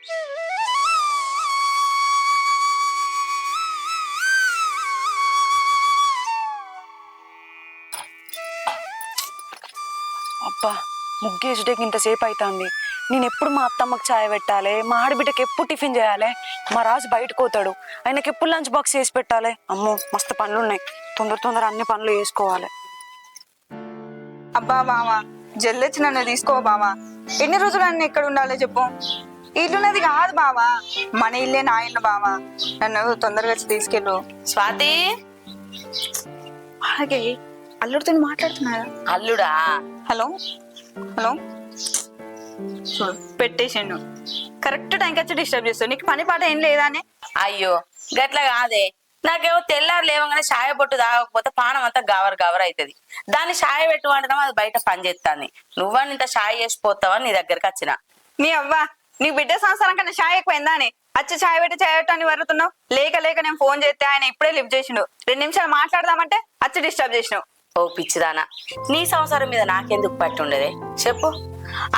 అబ్బా ముగ్గేసుడికి ఇంతసేపు అవుతుంది. నేను ఎప్పుడు మా అత్తమ్మకి ఛాయ్ పెట్టాలి, మా ఆడబిడ్డకి ఎప్పుడు టిఫిన్ చేయాలి, మా రాజు బయటకు పోతాడు, ఆయనకి ఎప్పుడు లంచ్ బాక్స్ వేసి పెట్టాలి. అమ్మో మస్తు పనులు ఉన్నాయి, తొందర అన్ని పనులు చేసుకోవాలి. అబ్బా బావా జల్లెచ్చి నన్ను తీసుకో బావా. ఎన్ని రోజులు నన్ను ఎక్కడ ఉండాలో చెప్పు. ఇల్లున్నది కాదు బావా, మన ఇల్లే నా ఇల్లు బావా. నన్ను తొందరగా వచ్చి తీసుకెళ్ళు. స్వాతి అలాగే అల్లుడితో మాట్లాడుతున్నారా? అల్లుడా? హలో హలో చూడు పెట్టేసిండు. కరెక్ట్ టైంకి వచ్చి డిస్టర్బ్ చేస్తాడు. నీకు పని పాట ఏం లేదా అని? అయ్యో గట్లా కాదే, నాకేమో తెల్లారు లేవగానే ఛాయ బొట్టు తాగకపోతే పానం అంతా గవర్ అవుతుంది. దాన్ని ఛాయ పెట్టుకుంటున్నాం, అది బయట పని చేస్తాను. నువ్వని ఇంత ఛాయ చేసిపోతావని నీ దగ్గరికి వచ్చిన. నీ అవ్వా నీ బిడ్డ సంవత్సరం కన్నా ఛాయ్ ఎక్కువైందా అని వచ్చి ఛాయ్ పెట్టు అని వరుతున్నావు. లేక నేను ఫోన్ చేస్తే ఆయన ఇప్పుడే లిఫ్ట్ చేసిండు. 2 నిమిషాలు మాట్లాడదామంటే వచ్చి డిస్టర్బ్ చేసినావు. ఓ పిచ్చిదానా, నీ సంసారం మీద నాకెందుకు పట్టి ఉండదే చెప్పు.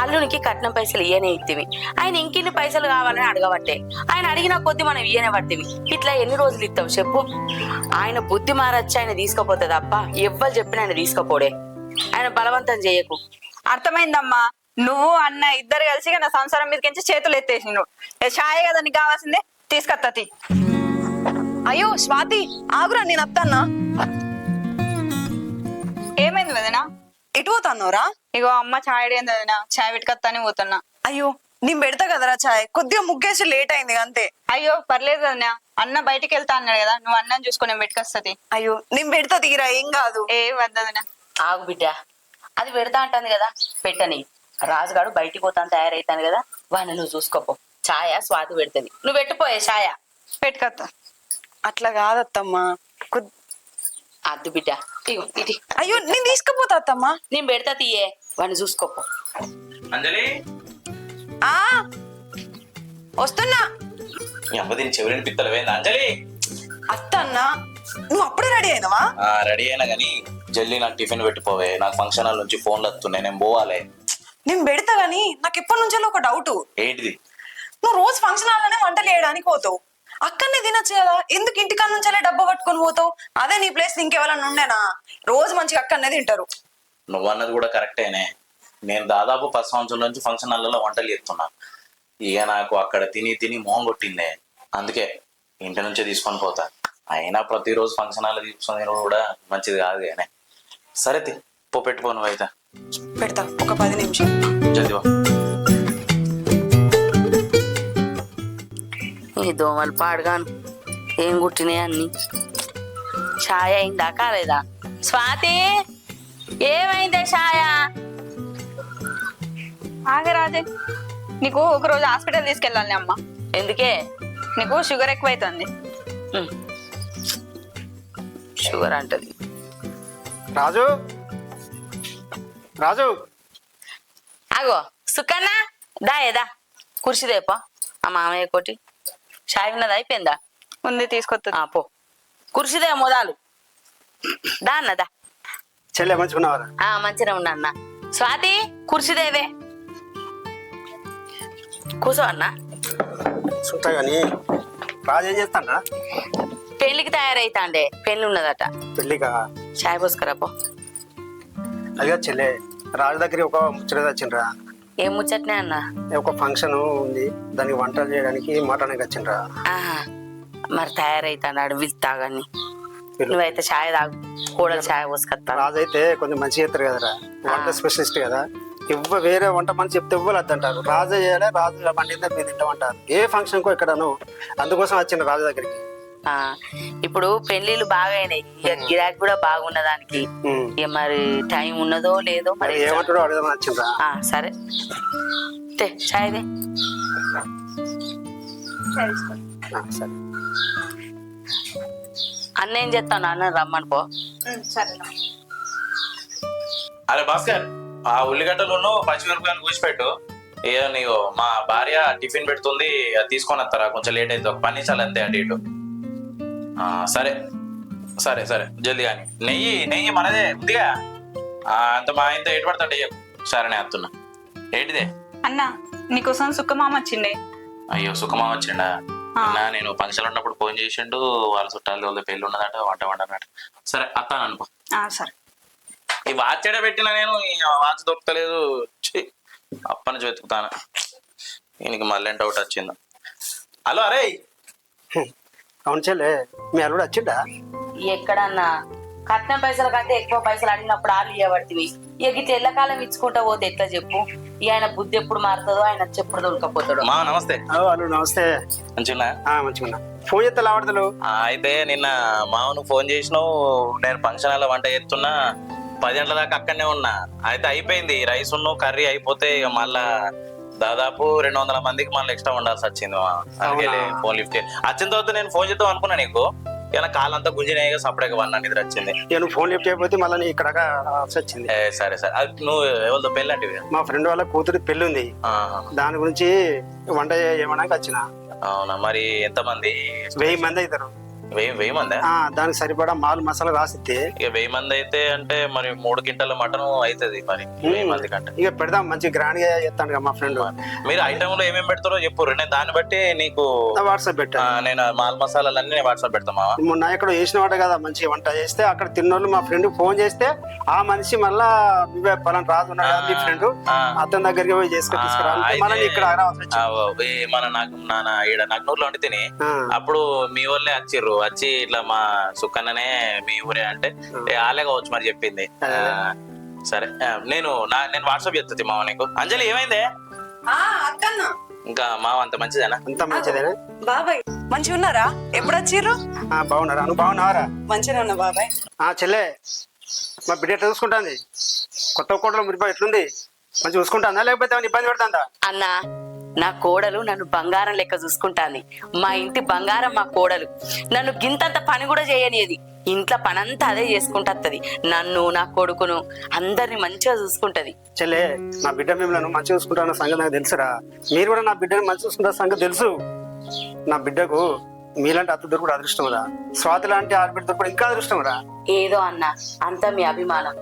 అల్లునికి కట్నం పైసలు ఇయ్యనే ఇత్తివి, ఆయన ఇంకిన్ని పైసలు కావాలని అడగబట్టే. ఆయన అడిగిన కొద్ది మనం ఇయ్యనే పట్టివి. ఇట్లా ఎన్ని రోజులు ఇస్తావు చెప్పు. ఆయన బుద్ధి మారచ్చి ఆయన తీసుకపోతే తప్ప ఎవ్వరు చెప్పిన ఆయన తీసుకపోడే. ఆయన బలవంతం చేయకు. అర్థమైందమ్మా. నువ్వు అన్న ఇద్దరు కలిసి నా సంసారం మీదకించి చేతులు ఎత్తేసిండు. ఛాయ్ కదా నీకు కావాల్సిందే, తీసుకొత్త. అయ్యో స్వాతి ఆగురా, నేను అత్తన్నా. ఏమైంది వదినా? ఎటు పోతాన్నోరా? ఇగో అమ్మ ఛాయ్ అడిగింది వదినా, ఛాయ్ పెట్టుకొత్తానే పోతున్నా. అయ్యో నేను పెడతా కదరా ఛాయ్, కొద్దిగా ముగ్గేసి లేట్ అయింది అంతే. అయ్యో పర్లేదు వదినా, అన్న బయటికి వెళ్తా అన్నాడు కదా, నువ్వు అన్నం చూసుకుని నేను పెట్టుకొస్తుంది. అయ్యో నేను పెడతా తీరా, ఏం కాదు. ఏ వద్దదినా. ఆగు బిడ్డ, అది పెడతా అంటాను కదా, పెట్టని. రాజుగాడు బయటికి పోతాను తయారైతాను కదా, వాడిని నువ్వు చూసుకోపో. ఛాయ స్వాతి పెడుతుంది, నువ్వు పెట్టిపోయే ఛాయ. పెట్టుకొత్తా. అట్లా కాదత్తమ్మా. అద్దు బిడ్డ, ఇగో ఇటు. అయ్యో నేను తీసుకుపోతా అత్తమ్మా. నేను పెడతా తీయే, వాడిని చూసుకోపో. అంజలి ఆ వస్తున్నా. మీ అమ్మ దీని చెవిని పిత్తలవేంది అంజలి? అత్తన్నా నువ్వు అప్పుడే రెడీ అయినవా? రెడీ అయినా గానీ జల్లి నాకు టిఫిన్ పెట్టిపోవే. నాకు ఫంక్షన్ హాల్ నుంచి ఫోన్లు వస్తున్నాయి, నేను పోవాలి. నేను పెడతా గానీ నాకు ఎప్పటి నుంచో ఒక డౌట్. ఏంటిది? నువ్వు రోజు ఫంక్షన్ హాల్లోనే వంటలు చేయడానికి పోతావు, అక్కడనే తినొచ్చు కదా, ఎందుకు ఇంటికాడ నుంచే డబ్బా పట్టుకొని పోతావు? అదే నీ ప్లేస్ ఇంకెవరన్నా ఉండేనా? రోజు మంచిగా అక్కడనే తింటారు. నువ్వు అన్నది కూడా కరెక్టేనే. నేను దాదాపు 10 సంవత్సరాల నుంచి ఫంక్షన్ హాల్లో వంటలు చేస్తున్నా. ఇక నాకు అక్కడ తిని మొహం కొట్టిందే. అందుకే ఇంటి నుంచే తీసుకొని పోతా. అయినా ప్రతిరోజు ఫంక్షన్ హాల్లో తీసుకొని కూడా మంచిది కాదు కానీ. సరే పెట్టిపో నువ్వు అయితే. పెడతా ఒక 10 నిమిషం. జల్దీ వా. ఈ దోమలు పాడుగాను ఏం కుట్టినాయి అన్ని. ఛాయ అయిందా కాలేదా? స్వాతి ఏమైందే ఛాయ? ఆగరాజే, నీకు ఒక రోజు హాస్పిటల్ తీసుకెళ్ళాలి అమ్మ. ఎందుకే? నీకు షుగర్ ఎక్కువైతుంది. షుగర్ అంటది. రాజు రాజు అగో సుకన్నా, ఏదా కుర్చీదేపో. ఆ మామయ్య కోటి షాయి ఉన్నది అయిపోయిందా? ఉంది, తీసుకొస్తా. పో. కుర్చీదే మొదలు దా అన్నదా. చెల్లె మంచుకున్నావరా? మంచిగా ఉన్నా అన్న. స్వాతి కుర్చీదేవే, కూర్చో అన్న. చూస్తా గాని రాజు ఏం చేస్తాడా? పెళ్లికి తయారైతాండే, పెళ్లి ఉన్నదట. పెళ్లిగా? షాయి పోసుకురా పో. అదిగా చెల్లె, రాజు దగ్గర ఒక ముచ్చట వచ్చిండ్రా. ఏం ముచ్చట్నే అన్న? ఒక ఫంక్షన్ ఉంది, దానికి వంటలు చేయడానికి మాట్లాడడానికి వచ్చిండ్రా. మరి తయారైతాడు, పిలుతాగాని. నువ్వైతే ఛాయ్ తాగు, కూడా ఛాయ్ పోసుకొస్తా. రాజు అయితే కొంచెం మంచిగా చేస్తారు కదరా, వంట స్పెషలిస్ట్ కదా. వేరే వంట మనిషి చెప్తే ఇవ్వలేదు అంటారు. రాజు చేయాలి, రాజు పండిందే మీరు తింటామంటారు ఏ ఫంక్షన్ కో ఎక్కడను. అందుకోసం వచ్చిండ్రు రాజు దగ్గరికి. ఇప్పుడు పెళ్లిళ్ళు బాగా అయినాయి, గిరాకీ కూడా బాగున్న దానికి. మరి టైం ఉన్నదో లేదో మరి ఏమంటాడో అడుగుదామని వచ్చిండ్రా. సరే ఛాయ్దే. సరే అన్న ఏం చేస్తాను? అన్న రమ్మని పో. అరే భాస్కర్, ఆ ఉల్లిగడ్డలు పచ్చిమిరపకాయలు కూసిపెట్టు. ఏదో నీకు మా భార్య టిఫిన్ పెడుతుంది, అది తీసుకొని వస్తారా? కొంచెం లేట్ అయితే ఒక 10 నిమిషాలు అంతే అటు ఇటు. సరే సరే సరే జల్దీ కానీ. నెయ్యి మనదే ఉందిగా, అంత మా ఇంత ఎటు పడతాడు. సరేనే వస్తున్నా. ఏంటిదే? అన్న నీకోసం సుక్కమామ వచ్చిండే. అయ్యో సుఖమా వచ్చిండా నేను ఫంక్షన్ ఉన్నప్పుడు ఫోన్ చేసిండు వాళ్ళ చుట్టాలు వాళ్ళ పెళ్లి ఉన్నదట వంట వండనట. సరే అత్తాను అనుకో. సరే. ఈ వాచ్ ఎడ పెట్టినా నేను ఈ వాచ్ దొరకలేదు. అప్పని వెతుకుతాను. ఈయనకి మళ్ళీ డౌట్ వచ్చింది. హలో అరే అవును చెల్లె, మీ అల్లుడు వచ్చిండా? ఎక్కడన్నా కట్నం పైసల కంటే ఎక్కువ పైసలు అడిగినప్పుడు ఆలు ఇవ్వబడివి. ఇక తెల్లకాలం ఇచ్చుకుంటా పోతే ఎట్లా చెప్పు? ఆయన బుద్ధి ఎప్పుడు మారుతుందో, ఆయన చెప్పుడు దొరకపోతాడు. మా నమస్తే. అల్లుడు నమస్తే. మంచిగా మంచిగా ఫోన్ చేస్తే లావడతలు. అయితే నిన్న మామను ఫోన్ చేసినావు. నేను ఫంక్షన్ హాల్లో వంట చేస్తున్నా, 10 గంటల దాకా అక్కడనే ఉన్నా. అయితే అయిపోయింది రైస్ ఉన్న కర్రీ అయిపోతే ఇక మళ్ళా దాదాపు 200 మందికి మళ్ళీ ఎక్స్ట్రా ఉండాల్సి వచ్చింది. అందుకే ఫోన్ లిఫ్ట్ వచ్చిన తర్వాత నేను ఫోన్ చేద్దాం అనుకున్నా నీకు. ఇలా కాలంతా గుంజినాయిగా సపరేట్గా వన్ నిద్ర వచ్చింది. నువ్వు ఫోన్ లిఫ్ట్ అయిపోతే మళ్ళీ ఇక్కడ వచ్చింది. సరే సరే. అది నువ్వు ఎవరితో పెళ్ళి అంటే? మా ఫ్రెండ్ వాళ్ళ కూతురు పెళ్లి ఉంది, దాని గురించి వంట ఏమన్నా వచ్చిన. అవునా? మరి ఎంతమంది? 1000 మంది అవుతారు. 1000 మంది? దానికి సరిపడా మాల్ మసాలా రాసిస్తే ఇక 1000 మంది అయితే అంటే మరి 3 క్వింటాల మటన్ అవుతుంది. మరి 1000 మంది కంటే ఇక పెడదాం, మంచి గ్రాండ్ గా చేస్తాను మా ఫ్రెండ్. మీరు ఐటమ్ లో ఏమేమి పెడతారో చెప్పు, నేను దాన్ని బట్టి నీకు వాట్సాప్ పెట్టా. నేను మాల్ మసాలాలన్నీ వాట్సాప్ పెడతామా? మొన్న ఎక్కడ చేసిన వాట కదా, మంచిగా వంట చేస్తే అక్కడ తిన్నోళ్ళు మా ఫ్రెండ్ ఫోన్ చేస్తే ఆ మనిషి మళ్ళా నువ్వే పలానా రాజు ఉన్నాడు మీ ఫ్రెండ్, అతని దగ్గరికి పోయి చేసుకొని తీసుకురా మళ్ళీ ఇక్కడ మన నాగనూరులో వండి తిని అప్పుడు మీ వాళ్ళే వచ్చిర్రు. వచ్చి ఇట్లా మా సుక్కన్ననే మీ ఊరే అంటే ఆలే కావచ్చు మరి చెప్పింది. సరే నేను వాట్సాప్ చేస్తుంది మావ నీకు. అంజలి ఏమైందే? ఇంకా మావ అంత మంచిదేనా? అంత మంచిదేనా బాబాయ్? మంచిగా ఉన్నారా? ఎప్పుడు వచ్చిర్రు? బాగున్నారా? నువ్వు బాగున్నావారా? మంచిగా ఉన్నా బాబాయ్. చెల్లె, మా బిడ్డ ఎట్లా చూసుకుంటాంది? కొత్త కోటలో మురిపా ఎట్లుంది? మంచిగా చూసుకుంటాందా లేకపోతే ఏమైనా ఇబ్బంది పెడతాందా? అన్నా, నా కోడలు నన్ను బంగారం లెక్క చూసుకుంటాంది. మా ఇంటి బంగారం మా కోడలు. నన్ను గింతంత పని కూడా చేయనియది. ఇంట్లో పనంతా అదే చేసుకుంటది. నన్ను, నా కొడుకును, అందరిని మంచిగా చూసుకుంటది. చెల్లె, నా బిడ్డ మిమ్మల్ని మంచిగా చూసుకుంటాన్న సంగతి నాకు తెలుసురా. మీరు కూడా నా బిడ్డని మంచిగా చూసుకుంటార సంగతి తెలుసు. నా బిడ్డకు మీలాంటి అత్త దొరుకుడు అదృష్టం రా. స్వాతి లాంటి ఆడబిడ్డ దొరుకుడు ఇంకా అదృష్టం రా. ఏదో అన్న, అంతా మీ అభిమానం.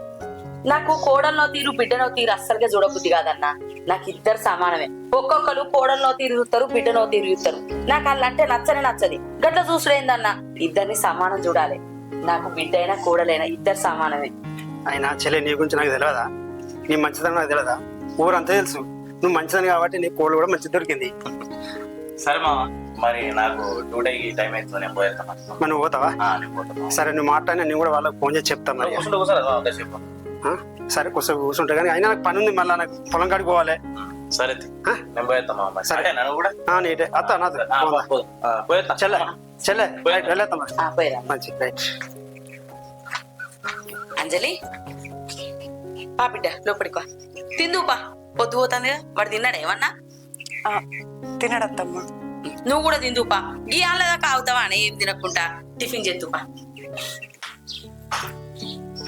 నాకు కోడల్లో తీరు బిడ్డనో తీరు అస్సలుగా చూడబుద్ధి కాదన్నా. నాకు ఇద్దరు సమానమే. ఒక్కొక్కరు కోడల్లో తీరు చూస్తారు, బిడ్డనో తీరు చూస్తారు. నాకు అల్లంటే నచ్చది. గట్ల చూసుడేందన్నా, ఇద్దరిని సమానం చూడాలి. నాకు బిడ్డ అయినా కోడలైనా ఇద్దరు సమానమే. అయినా చెల్లె, నీ గురించి నాకు తెలియదా? నీ మంచిదనం నాకు తెలియదా? ఊరంతా తెలుసు నువ్వు మంచిదని, కాబట్టి నీ కోళ్ళు కూడా మంచి దొరికింది. సరే మామ, మరి నాకు 2 డేకి టైం అవుతుంది, నేను పోయేస్తాను. మరి నువ్వు పోతావా? సరే, నువ్వు మాట్లాడినా నేను కూడా వాళ్ళకి ఫోన్ చేసి చెప్తాను. మరి సరే, కూర్చుంటా కానీ అయినా నాకు పని ఉంది, మళ్ళీ నాకు పొలం కాడికి పోవాలి. సరే నేను పోయేస్తాను. సరే నన్ను కూడా నీటే అత్త చెల్లె చెల్లె వెళ్ళేస్తాం. మంచి రైట్. అంజలి, పా బిడ్డ లోపలికో, తిందుపా. పొద్దు పోతుంది కదా, వాడు తిన్నాడు ఏమన్నా? తినడత్తమ్మా. నువ్వు కూడా తిందుపా. ఈ ఆళ్ళదాకా అవుతావా అని ఏం తినకుండా టిఫిన్ చేద్దుపా.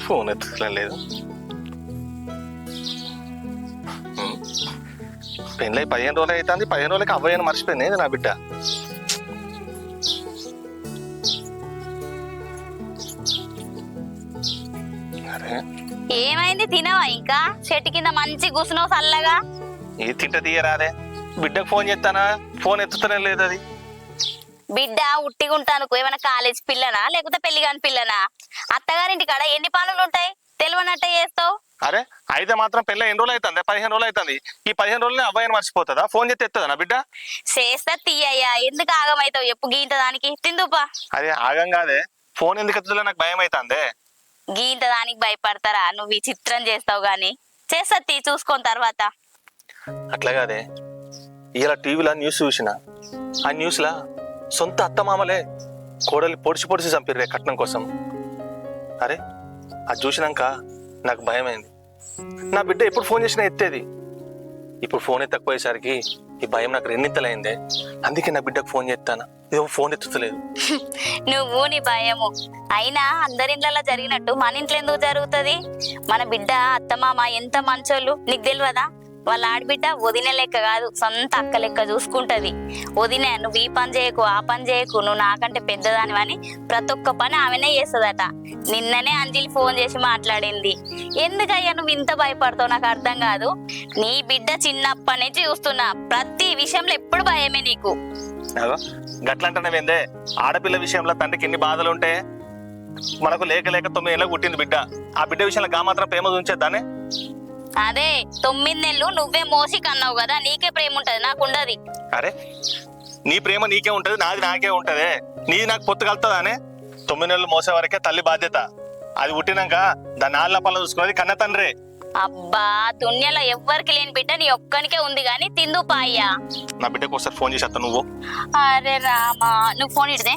ఫోన్ ఎత్తలేదు. పెళ్ళై 15 రోజులు అవుతుంది. 15 రోజులకి అవ్వని మర్చిపోయింది నా బిడ్డ. ఏమైంది? తినవా ఇంకా? చెట్టు కింద మంచి కూసునో చల్లగా. ఇది తింటే తీయరాదే. బిడ్డకు ఫోన్ చేస్తానా, ఫోన్ ఎత్తుతనే లేదు. అది బిడ్డ ఉట్టిగుంటాను. ఏమైనా కాలేజ్ పిల్లనా లేకపోతే పెళ్లి కాని పిల్లనా? అత్తగారింటి కాడ ఎన్ని పనులు ఉంటాయి, తెలియనట్టే చేస్తావు. అరే అయితే మాత్రం పెళ్ళ ఎన్ని రోజులు అవుతుంది? 15 రోజులు అవుతుంది. ఈ 15 రోజులనే అవ్వని మర్చిపోతుందా? ఫోన్ చేస్తే ఎత్తదా నా బిడ్డ? చేస్తా తీయ్యా, ఎందుకు ఆగమైతావు చెప్పు. గీంత దానికి తిందుపా. అదే ఆగం కాదే, ఫోన్ ఎందుకు ఎత్తులే నాకు భయం అవుతుంది. గీంత దానికి భయపడతారా? నువ్వు ఈ చిత్రం చేస్తావు గాని. చేస్తా తీ, చూసుకొని తర్వాత. అట్లా కాదే, ఇలా టీవీలో న్యూస్ చూసిన. ఆ న్యూస్ లా సొంత అత్తమామలే కోడలి పొడిచి చంపిర్రే కట్నం కోసం. అరే అది చూసినాక నాకు భయమైంది. నా బిడ్డ ఎప్పుడు ఫోన్ చేసినా ఎత్తేది. ఇప్పుడు ఫోన్ ఎత్తకపోయేసరికి ఈ భయం నాకు రెండింతలైందే. అందుకే నా బిడ్డకు ఫోన్ చేస్తాను, ఇదో ఫోన్ ఎత్తుతలేదు. నువ్వు నీ భయము. అయినా అందరింట్లలో జరిగినట్టు మన ఇంట్లో ఎందుకు జరుగుతుంది? మన బిడ్డ అత్తమామ ఎంత మంచోళ్ళు నీకు తెలియదా? వాళ్ళ ఆడబిడ్డ వదిన లెక్క కాదు, సొంత అక్క లెక్క చూసుకుంటది. వదిన నువ్వు ఈ పని చేయకు, ఆ పని చేయకు, నువ్వు నాకంటే పెద్దదానివని ప్రతి ఒక్క పని ఆమెనే చేస్తుందట. నిన్ననే అంజలి ఫోన్ చేసి మాట్లాడింది. ఎందుకయ్యా నువ్వు ఇంత భయపడతావు నాకు అర్థం కాదు. నీ బిడ్డ చిన్నప్పటి నుంచి చూస్తున్నా, ప్రతి విషయంలో ఎప్పుడు భయమే నీకు. గట్లంటే ఆడపిల్ల విషయంలో తండ్రికి ఎన్ని బాధలు ఉంటే, మనకు లేక 9 ఏళ్ళకు పుట్టింది బిడ్డ. ఆ బిడ్డ విషయంలో గా మాత్రం ప్రేమ ఉంచేద్దానే. అదే 9 నెలలు నువ్వే మోసి కన్నావు కదా, నీకే ప్రేమ ఉంటది, నాకు ఉండదు. అరే నీ ప్రేమ నీకే ఉంటది, నాది నాకే ఉంటది. నీది నాకు పొత్తు కలుతుందానే. 9 నెలలు మోసే వరకే తల్లి బాధ్యత. అది పుట్టినాక దాన్ని ఆళ్ళ పనులు చూసుకునేది కన్న తండ్రి. అబ్బా దునియాలో ఎవ్వరికి లేని బిడ్డ నీ ఒక్కనికే ఉంది గాని తిందు పాయ్యా. నా బిడ్డకు ఒకసారి ఫోన్ చేసి అత్త నువ్వు. అరే రామా, నువ్వు ఫోన్ ఇడదే.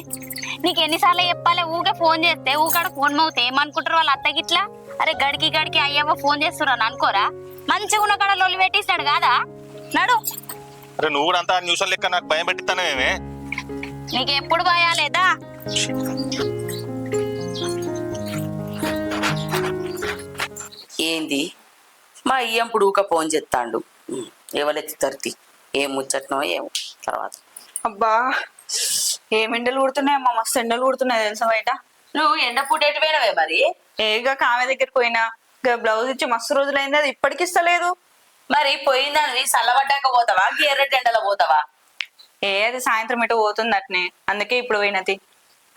నీకు ఎన్నిసార్లు చెప్పాలి, ఊకే ఫోన్ చేస్తే ఊకాడ ఫోన్ మౌతే ఏమనుకుంటారు వాళ్ళ అత్తగిట్లా. అరే గడికి అయ్యవ్వ ఫోన్ చేస్తున్నా అనుకోరా. మంచిగా ఉన్న కాడ లొల్లి పెట్టిస్తాడు కాదా, నడు. అరే నువ్వు కూడా అంతా న్యూస్ లెక్క నాకు భయం పెట్టిస్తానేమే. నీకు ఎప్పుడు భయాలేదా? ఏంది మా అయ్యంపుడు ఊక ఫోన్ చేస్తాండు. ఎవరెత్తి తరితి ఏం ముచ్చట్నో ఏమో తర్వాత. అబ్బా ఏం ఎండలు కుడుతున్నాయమ్మా, మస్తు ఎండలు కుడుతున్నాయి తెలుసా బయట. నువ్వు ఎండ పూటేటి పోయినవే మరి? ఏగా కామె దగ్గరికి పోయినా, బ్లౌజ్ ఇచ్చి మస్తు రోజులైంది, అది ఇప్పటికి ఇస్తలేదు. మరి పోయిందని చల్లబడ్డాక పోతావా, ఎర్రటి ఎండలో పోతావా? అది సాయంత్రం ఇటు పోతుంది అట్నే, అందుకే ఇప్పుడు పోయినది.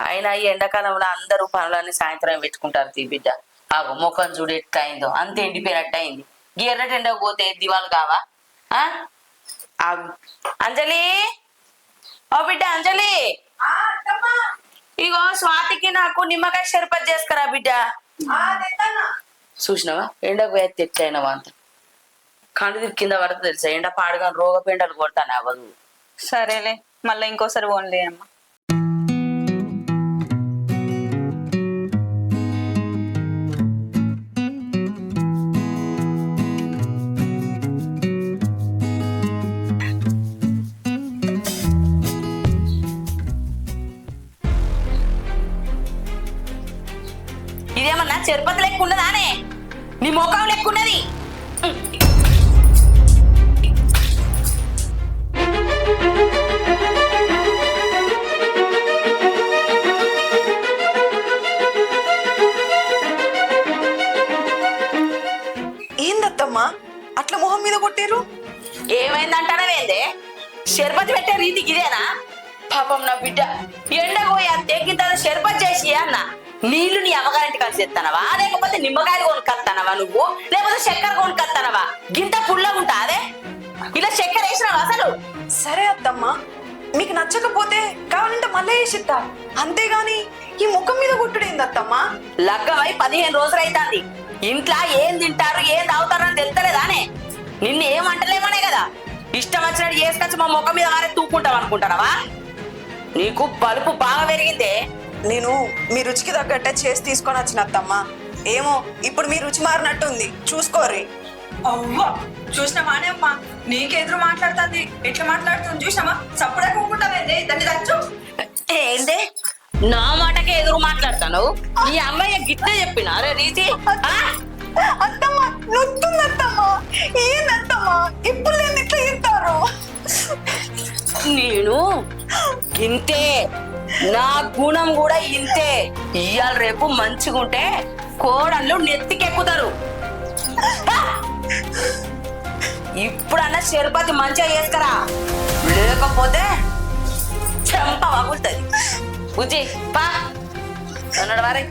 అయినా ఈ ఎండాకాలంలో అందరూ పనులన్నీ సాయంత్రం పెట్టుకుంటారు తీ బిడ్డ. ఆ ముఖం చూడు ఎట్లా అయిందో, అంత ఎండిపోయినట్టు అయింది. ఎర్రటి ఎండకు పోతే దివాలు కావా? అంజలి, ఓ బిడ్డ అంజలి, ఇగో స్వాతికి నాకు నిమ్మకాయ షర్బత్ చేసుకురా బిడ్డ. చూసినావా ఎండకు పోయేది ఎట్లయినావా అంత కండు తిరిగి కింద పడుతుంది తెలుసా. ఎండ పాడుగా రోగపెండలు కొడతాను అవ్వదు. సరేలే, మళ్ళీ ఇంకోసారి ఓన్లే అమ్మా. ఇదేమన్నా చెరుపతి లెక్క ఉన్నదానే? నీ ముఖం లెక్కున్నది. ఏందత్తమ్మా అట్లా మొహం మీద కొట్టారు? ఏమైందంటానవేందే? షర్బత్ పెట్టే రీతికి ఇదేనా? పాపం నా బిడ్డ ఎండపోయి తెగ్గిన షర్బత్ చేసి అన్న నీళ్లు నీ అమ్మగారింటి కలిసి ఎత్తానవా, లేకపోతే నిమ్మకాయలు కొనుక్కొస్తానవా నువ్వు, లేకపోతే చక్కెర కొనుక్కొస్తానవా? గింత పుల్లగా ఉంటా అదే? ఇలా చక్కెర వేసినావా అసలు? సరే అత్తమ్మా, మీకు నచ్చకపోతే కావాలంటే మళ్ళీ వేసిద్దా, అంతేగాని ఈ ముఖం మీద కొట్టుడేంది అత్తమ్మా? లగ్గమై 15 రోజులు అవుతుంది. ఇంట్లో ఏం తింటారు ఏం తాగుతారని తెలుస్తలేదానే? నిన్ను ఏమంటలేమనే కదా ఇష్టం వచ్చినట్టు చేసుకొచ్చి మా ముఖం మీద వారే తూకుంటావు అనుకుంటానవా? నీకు బలుపు బాగా పెరిగిందే. నేను మీ రుచికి తగ్గట్టే చేసి తీసుకొని వచ్చిన అత్తమ్మా. ఏమో ఇప్పుడు మీ రుచి మారినట్టుంది, చూసుకోర్రి. అవ్వా చూసినామానే అమ్మా, నీకెదురు మాట్లాడుతుంది, ఎట్లా మాట్లాడుతుంది చూసినామా? సప్పుడే కూకుంటావేంది, దాన్ని తచ్చు. ఏందే నా మాటకే ఎదురు మాట్లాడతాను? నీ అమ్మాయి గిట్టే చెప్పిన అరే రీతి. అత్తమ్మా నొత్తుందత్తమ్మా, ఏందత్తమ్మా ఇప్పుడు నేను ఇట్లా ఇస్తారు? నేను ఇంతే, నా గుణం కూడా ఇంతే. ఇవాళ రేపు మంచిగుంటే కోడళ్ళు నెత్తికెక్కుతారు. ఇప్పుడన్నా షర్బత్ మంచిగా చేసుకురా, లేకపోతే చెంప వగులుతుంది. బుజ్జి పా అన్నాడు వారి.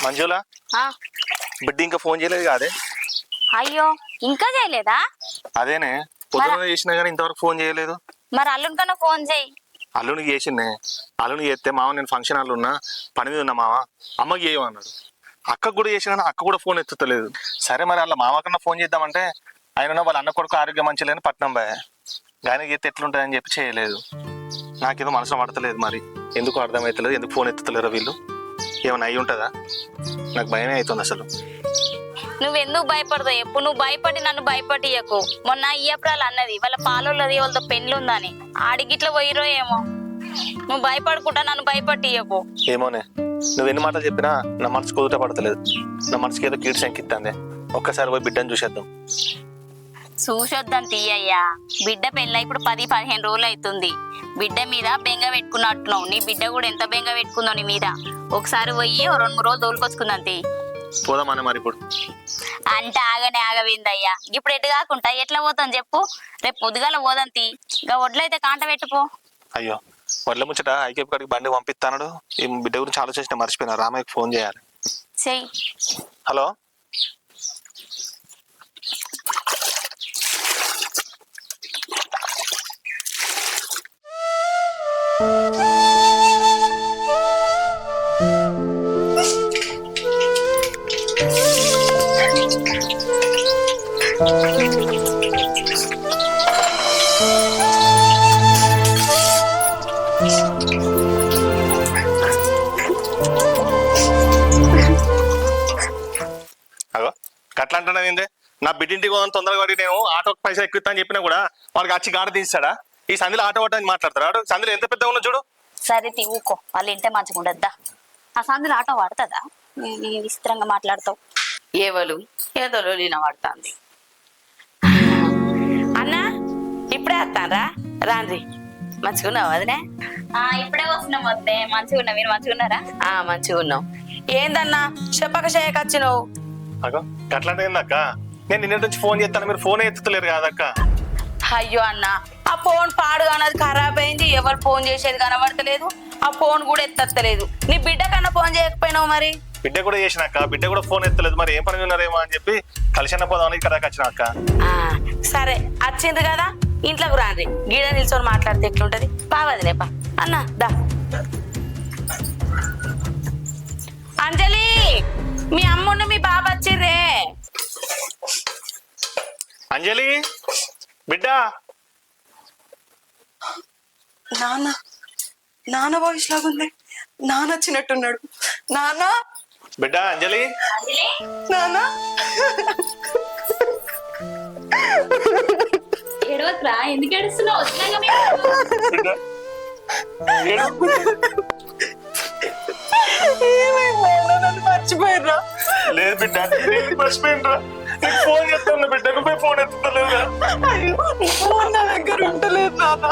మంజుల బిడ్డ ఇంకా ఫోన్ చేయలేదు కాదే? అయ్యో ఇంకా చేయలేదా? అదేనే పొద్దున చేసినా కానీ ఇంతవరకు ఫోన్ చేయలేదు. మరి అల్లుని కన్నా ఫోన్ చేయి. అల్లునికి చేసిందే. అల్లునికి చేస్తే మామ నేను ఫంక్షన్ హాల్ ఉన్నా, పని మీద ఉన్నా మామ, అమ్మకి చేయమన్నాడు. అక్కకు కూడా చేసినా అక్క కూడా ఫోన్ ఎత్తుతలేదు. సరే మరి అలా మామ కన్నా ఫోన్ చేద్దామంటే ఆయన వాళ్ళ అన్న కొడుకు ఆరోగ్యం మంచిలేని పట్నం బాయ్, ఆయనకి చేస్తే ఎట్లుంటుందని చెప్పి చేయలేదు. నాకేదో మనసులో పడతలేదు, మరి ఎందుకు అర్థమవుతలేదు, ఎందుకు ఫోన్ ఎత్తుతలేరు వీళ్ళు? ఏమైనా అయి ఉంటుందా? నాకు భయమే అవుతుంది అసలు. నువ్వెందుకు భయపడతావు ఎప్పుడు నువ్వు భయపడి నన్ను భయపడియకు. మొన్న ఇయ్యప్రాలు అన్నది వాళ్ళ పాలోళ్ళది వాళ్ళతో పెళ్ళుందని ఆడిగిట్లా పోయిరో ఏమో. నువ్వు భయపడుకుంటా నన్ను భయపడియకు. ఏమోనే నువ్వు ఎన్ని మాటలు చెప్పినా నా మనసు కుదుట పడతలేదు. నా మనసుకి ఏదో కీడు శంకిస్తుంది. ఒక్కసారి పోయి బిడ్డను చూసేద్దాం. చూసొద్దాం తీయ్యా. బిడ్డ పెళ్ళ ఇప్పుడు 10-15 రోజులు అవుతుంది. బిడ్డ మీద బెంగ పెట్టుకున్నట్టున్నావు. నీ బిడ్డ కూడా ఎంత బెంగ పెట్టుకుందో నీ మీద. ఒకసారి పోయి 2-3 రోజులు తోలుకొచ్చుకుందాం తీ. పోదామని మరి ఇప్పుడు అంటే ఆగనే ఆగవిందయ్యా. ఇప్పుడు ఎటు కాకుండా ఎట్లా పోతాం చెప్పు. రేపు పొద్దుగాల పోదాం తీ. ఇంకా వడ్లయితే కాంట పెట్టుకో. అయ్యో వడ్ల ముచ్చట ఐకేపీ కాడికి బండి పంపిస్తాడు. ఈ బిడ్డ గురించి ఆలోచించిన మర్చిపోయినా. రామయ్యకి ఫోన్ చేయాలి. చెయ్యి. హలో అగో గట్లా అంటున్నావు ఏందే? నా బిడ్డింటికి పోదాం తొందరగా పడి నేను ఆటోకి పైసలు ఎక్కువ అని చెప్పినా కూడా వాళ్ళకి వచ్చి గాడ తీస్తాడా? ఈ సంధిలో ఆటో పట్టని మాట్లాడతాడు. సంధిలో ఎంత పెద్ద ఉన్నా చూడు. సరే ఊకో. వాళ్ళు ఇంటే మంచిగా ఉండద్దా? ఆ సందులో ఆటో పడుతుందా? విచిత్రంగా మాట్లాడతావు. ఏవలు ఏదో లీన పడుతుంది. అన్నా ఇప్పుడే వస్తానరా రాండ్రి. మంచిగున్నావు అదినే? ఇప్పుడే వస్తున్నాం. వద్దే మంచిగా ఉన్నా. మీరు మంచిగా ఉన్నారా? మంచిగా ఉన్నావు. ఏందన్నా చెప్పక చేయకొచ్చినావు? అగో గట్లా అంటే ఏందక్క? నేను నిన్న నుంచి ఫోన్ చేస్తాను, మీరు ఫోన్ ఎత్తుతలేరు కాదక్క. అయ్యో అన్న ఆ ఫోన్ పాడుగా అన్నది ఖరాబ్ అయింది. ఎవరు ఫోన్ చేసేది కనబడతలేదు. ఆ ఫోన్ కూడా ఎత్తలేదు. నీ బిడ్డ కన్నా ఫోన్ చేయకపోయినావు మరి? బిడ్డ కూడా చేసినాక బిడ్డ కూడా ఫోన్ ఎత్తలేదు. మరి ఏం పని ఉన్నారేమో అని చెప్పి కలిసిన పోదామని ఇక్కడ వచ్చినాక. సరే వచ్చింది కదా ఇంట్లోకి రాండి. గీడ నిల్చొని మాట్లాడితే ఎట్లుంటది? బావదిలేపా అన్న దా. అంజలి మీ అమ్మున్న మీ బాబు వచ్చిర్రే. అంజలి బిడ్డ. నాన్న వాయిస్ లాగుంది. నాన్న వచ్చినట్టున్నాడు. నాన్న బిడ్డ అంజలి. నాన్న ఏడవక్రా. ఎందుకు ఏడుస్తున్నావు? బిడ్డ నన్ను మర్చిపోయిర్రా? లేదు బిడ్డ మర్చిపోయినరా. నీకు ఫోన్ చేస్తున్నా బిడ్డ, నువ్వే ఫోన్ ఎత్తుతలేదురా. ఫోన్ నా దగ్గర ఉంటలేదు నాన్న.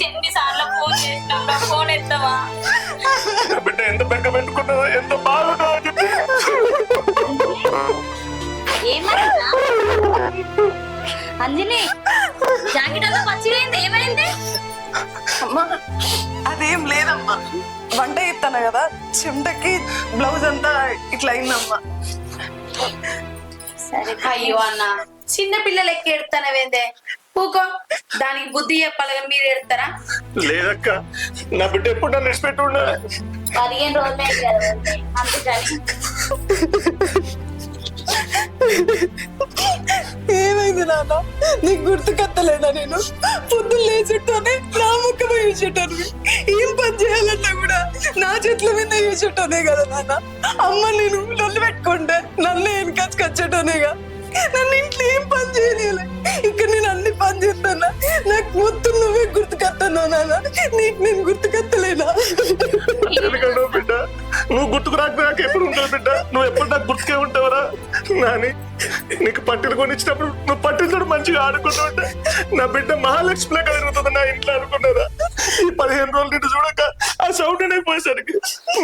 ఎన్నిసార్లు ఫోన్ చేసినా ఫోన్ ఎత్తావా? బిడ్డ ఎంత బెంగ పెట్టుకున్నావా, ఎంత బాగున్నావా చెప్పి. ఏమైందా అంజలి? జాకెట్ అంతా పచ్చిపోయింది. ఏమైంది? అమ్మా అదేం లేదమ్మా. వంట చేస్తాను కదా, చెమటకి బ్లౌజ్ అంతా ఇట్లా అయిందమ్మా. అయ్యో అన్న చిన్న పిల్లలు ఎక్కి ఎడతానవేందే? ఊకో. దానికి బుద్ధి చెప్పాలి కానీ మీరు ఎడతారా? లేదక్క నా బిడ్డ ఎప్పుడు నన్ను రెస్పెక్ట్ ఉండాలి. 15 రోజులే కదా అందుకని. ఏమైంది నాన్న? నీకు గుర్తుకత్తలేదా? నేను పొద్దున్న లేచుంటోనే నా ముక్క చూసేటోని. ఏం పని చేయాలన్నా కూడా నా చెట్ల మీద చూసేటోనే కదా నాన్న. అమ్మ నేను నన్ను పెట్టుకుంటే నన్ను వెనకచ్చుకొచ్చేటోనేగా. నన్ను ఇంట్లో ఏం పని చేయలేదు. ఇక్కడ నేను అన్ని పని చేస్తున్నా. నాకు మొత్తం నువ్వే గుర్తుకత్తన్నావు నాన్న. నీకు నేను గుర్తుకత్తలేనా? ఎందుకంటే బిడ్డ నువ్వు గుర్తుకు రాకపోతే నాకు ఎప్పుడు ఉంటావు బిడ్డ. నువ్వు ఎప్పుడు నాకు గుర్తుకే ఉంటావురా నాని. నీకు పట్టిలు కొనిచ్చినప్పుడు నువ్వు పట్టిలతో మంచిగా ఆడుకుంటూ ఉంటే నా బిడ్డ మహాలక్ష్మిలా కలుగుతుంది నా ఇంట్లో అనుకున్నారా? ఈ 15 రోజులు నిన్ను చూడక ఆ సౌండ్ అనేది పోయేసరికి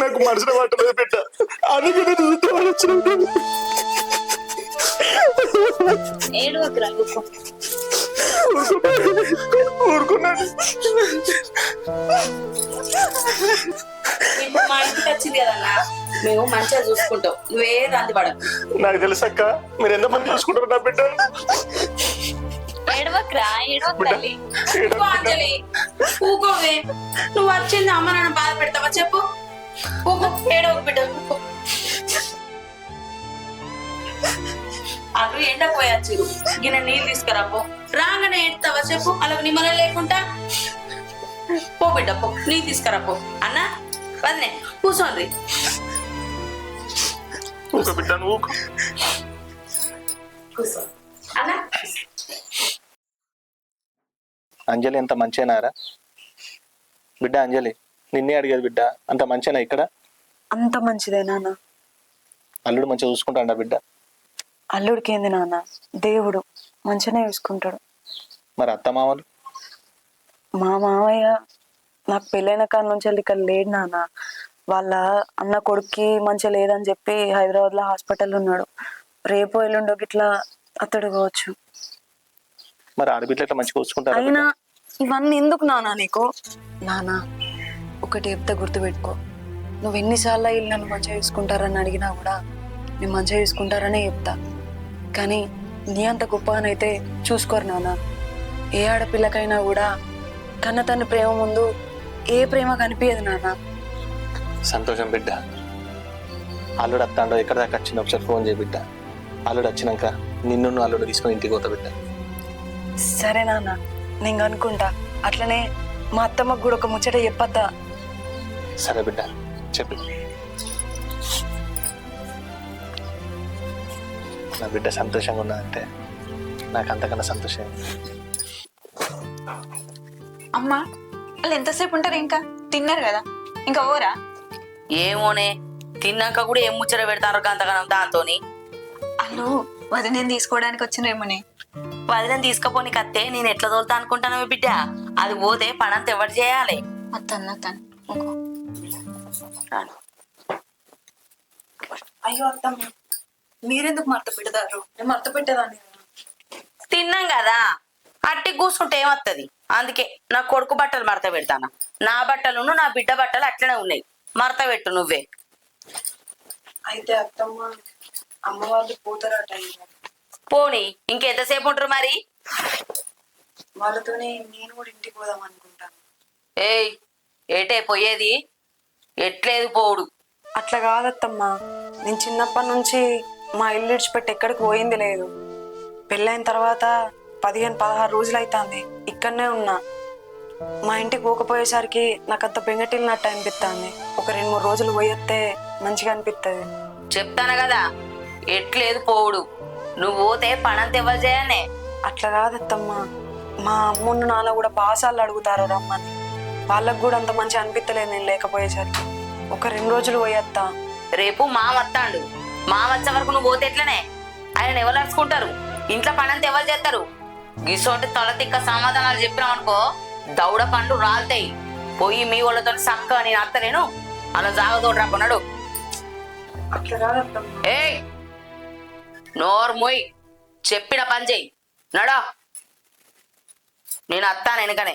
నాకు మనసులో పట్టలేదు బిడ్డ. అందుకే నేను చూస్తూ వచ్చిన ఏడవకురా. ఊరుకున్నాను. ఇప్పుడు మా ఇంటికి వచ్చింది కదన్నా, మేము మంచిగా చూసుకుంటాం. నువ్వే రంది పడకు. నాకు తెలుసక్క మీరు ఎంతమంది చూసుకుంటారు నా బిడ్డ. ఏడవకురా. ఏడవకాలి. అంజలి ఊకోవే. నువ్వు వచ్చింది అమ్మ నన్ను బాధ పెడతావా చెప్పు? ఊకో. ఏడవకు బిడ్డ. ఊకో. అటు ఎండపోయొచ్చు. గిన్నె నీళ్ళు తీసుకురాపో. రాగానే ఎడతావా చెప్పు? అలా నిమ్మల లేకుండా పో బిడ్డ పో. నీ తీసుకురాపో. అన్న వదినే కూర్చోండి. ఊక బిడ్డ నువ్వు కూర్చో అన్న. అంజలి ఎంత మంచిగానారా బిడ్డ? అంజలి నిన్నే అడిగేది బిడ్డ, అంత మంచిగా ఇక్కడ? అంత మంచిదే నాన్న. అల్లుడు మంచిగా చూసుకుంటాడా బిడ్డ? అల్లుడికి ఏంది నాన్న, దేవుడు మంచిగానే చూసుకుంటాడు. మరి అత్త మామలు? మా మామయ్య నాకు పెళ్ళైన కాడ నుంచి ఇక్కడ లేడు నాన్న. వాళ్ళ అన్న కొడుక్కి మంచిగా లేదని చెప్పి హైదరాబాద్ లో హాస్పిటల్ ఉన్నాడు. రేపు ఎల్లుండో గిట్లా అతడు కావచ్చు. మరి ఆడబిడ్డ ఎట్లా మంచిగా చూసుకుంటారా అయినా ఇవన్నీ ఎందుకు నాన్న నీకు? నాన్న ఒకటి చెప్తే గుర్తుపెట్టుకో, నువ్వు ఎన్నిసార్లు వీళ్ళు నన్ను మంచిగా చూసుకుంటారని అడిగినా కూడా నేను మంచిగా చూసుకుంటారనే చెప్తా. కానీ నీ అంత గొప్పగానైతే చూసుకోరు నాన్న. ఏ ఆడపిల్లకైనా కూడా కన్న తండ్రి ప్రేమ ముందు ఏ ప్రేమ కనిపించదు నాన్న. సంతోషం బిడ్డ. అల్లుడు అత్తాండో ఎక్కడ దాకా వచ్చిన ఒకసారి ఫోన్ చేయి బిడ్డ. అల్లుడు వచ్చినాక నిన్ను అల్లుడు తీసుకొని ఇంటికి పోతా బిడ్డ. సరే నాన్న, నేను అనుకుంటా. అట్లనే మా అత్తమ్మకు కూడా ఒక ముచ్చట చెప్పద్దా? సరే బిడ్డ చెప్పి. నా బిడ్డ సంతోషంగా ఉన్నదంటే నాకు అంతకన్నా సంతోషం. అమ్మా వాళ్ళు ఎంతసేపు ఉంటారు? ఇంకా తిన్నారు కదా, ఇంకా ఓరా? ఏమోనే, తిన్నాక కూడా ఏం ముచ్చట పెడతారు అంతగానం దాంతోని. వాళ్ళు వదిన తీసుకోవడానికి వచ్చినేమోనే. వదిలేని తీసుకపోని కత్తే నేను ఎట్లా తోలుతా అనుకుంటాను బిడ్డ? అది పోతే పనంతా ఎవరు చేయాలి? అత్తను అయ్యో అత్తమ్మ, మీరెందుకు మడత పెడతారు? నేను మడత పెట్టేదాన్ని. తిన్నాం కదా, అట్టి కూర్చుంటే ఏమత్తది? అందుకే నా కొడుకు బట్టలు మడత పెడతాను. నా బట్టలు నా బిడ్డ బట్టలు అట్లనే ఉన్నాయి, మడత పెట్టు నువ్వే. అయితే అత్తమ్మ అమ్మ వాళ్ళు పోతారట. పోనీ ఇంకెంతసేపు ఉంటారు మరి? వాళ్ళతోనే నేను కూడా ఇంటికి పోదాం అనుకుంటాను. ఏయ్, ఏటే పోయేది? ఎట్లేదు పోవుడు. అట్లా కాదత్తమ్మా, నేను చిన్నప్పటి నుంచి మా ఇల్లు విడిచిపెట్టి ఎక్కడికి పోయింది లేదు. పెళ్ళైన తర్వాత 15-16 రోజులు అవుతుంది ఇక్కడనే ఉన్నా. మా ఇంటికి పోకపోయేసరికి నాకు అంత బెంగటిల్లినట్టు అనిపిస్తుంది. ఒక 2-3 రోజులు పోయేస్తే మంచిగా అనిపిస్తుంది. చెప్తాను కదా, ఎట్లేదు పోవుడు. నువ్వు పోతే పనంతా ఎవరు చేయాలనే? అట్లా కాదత్తమ్మా, మా అమ్మున్న నాన్న కూడా బాసాలు అడుగుతారు రమ్మని. వాళ్ళకు కూడా అంత మంచిగా అనిపించలేదు నేను లేకపోయేసరికి. ఒక 2 రోజులు పోయేస్తా. రేపు మామ వస్తాడు. మామ వచ్చే వరకు నువ్వు పోతే ఎట్లనే? ఆయన ఎవరు అరుచుకుంటారు? ఇంట్లో పనంతా ఎవరు చేస్తారు? గిసోటి తల తిక్క సమాధానాలు చెప్పినావు అనుకో, దౌడ పండు రాలుతాయి. పోయి మీ వాళ్ళతో సక్క నేను అత్తలేను, అలా జాగతోడు రాకున్నాడు. అట్లా కాదత్తమ్మా. ఏయ్, నోరు మొయ్, చెప్పిన పని చెయ్యి. నడా, నేను అత్తాను వెనుకనే.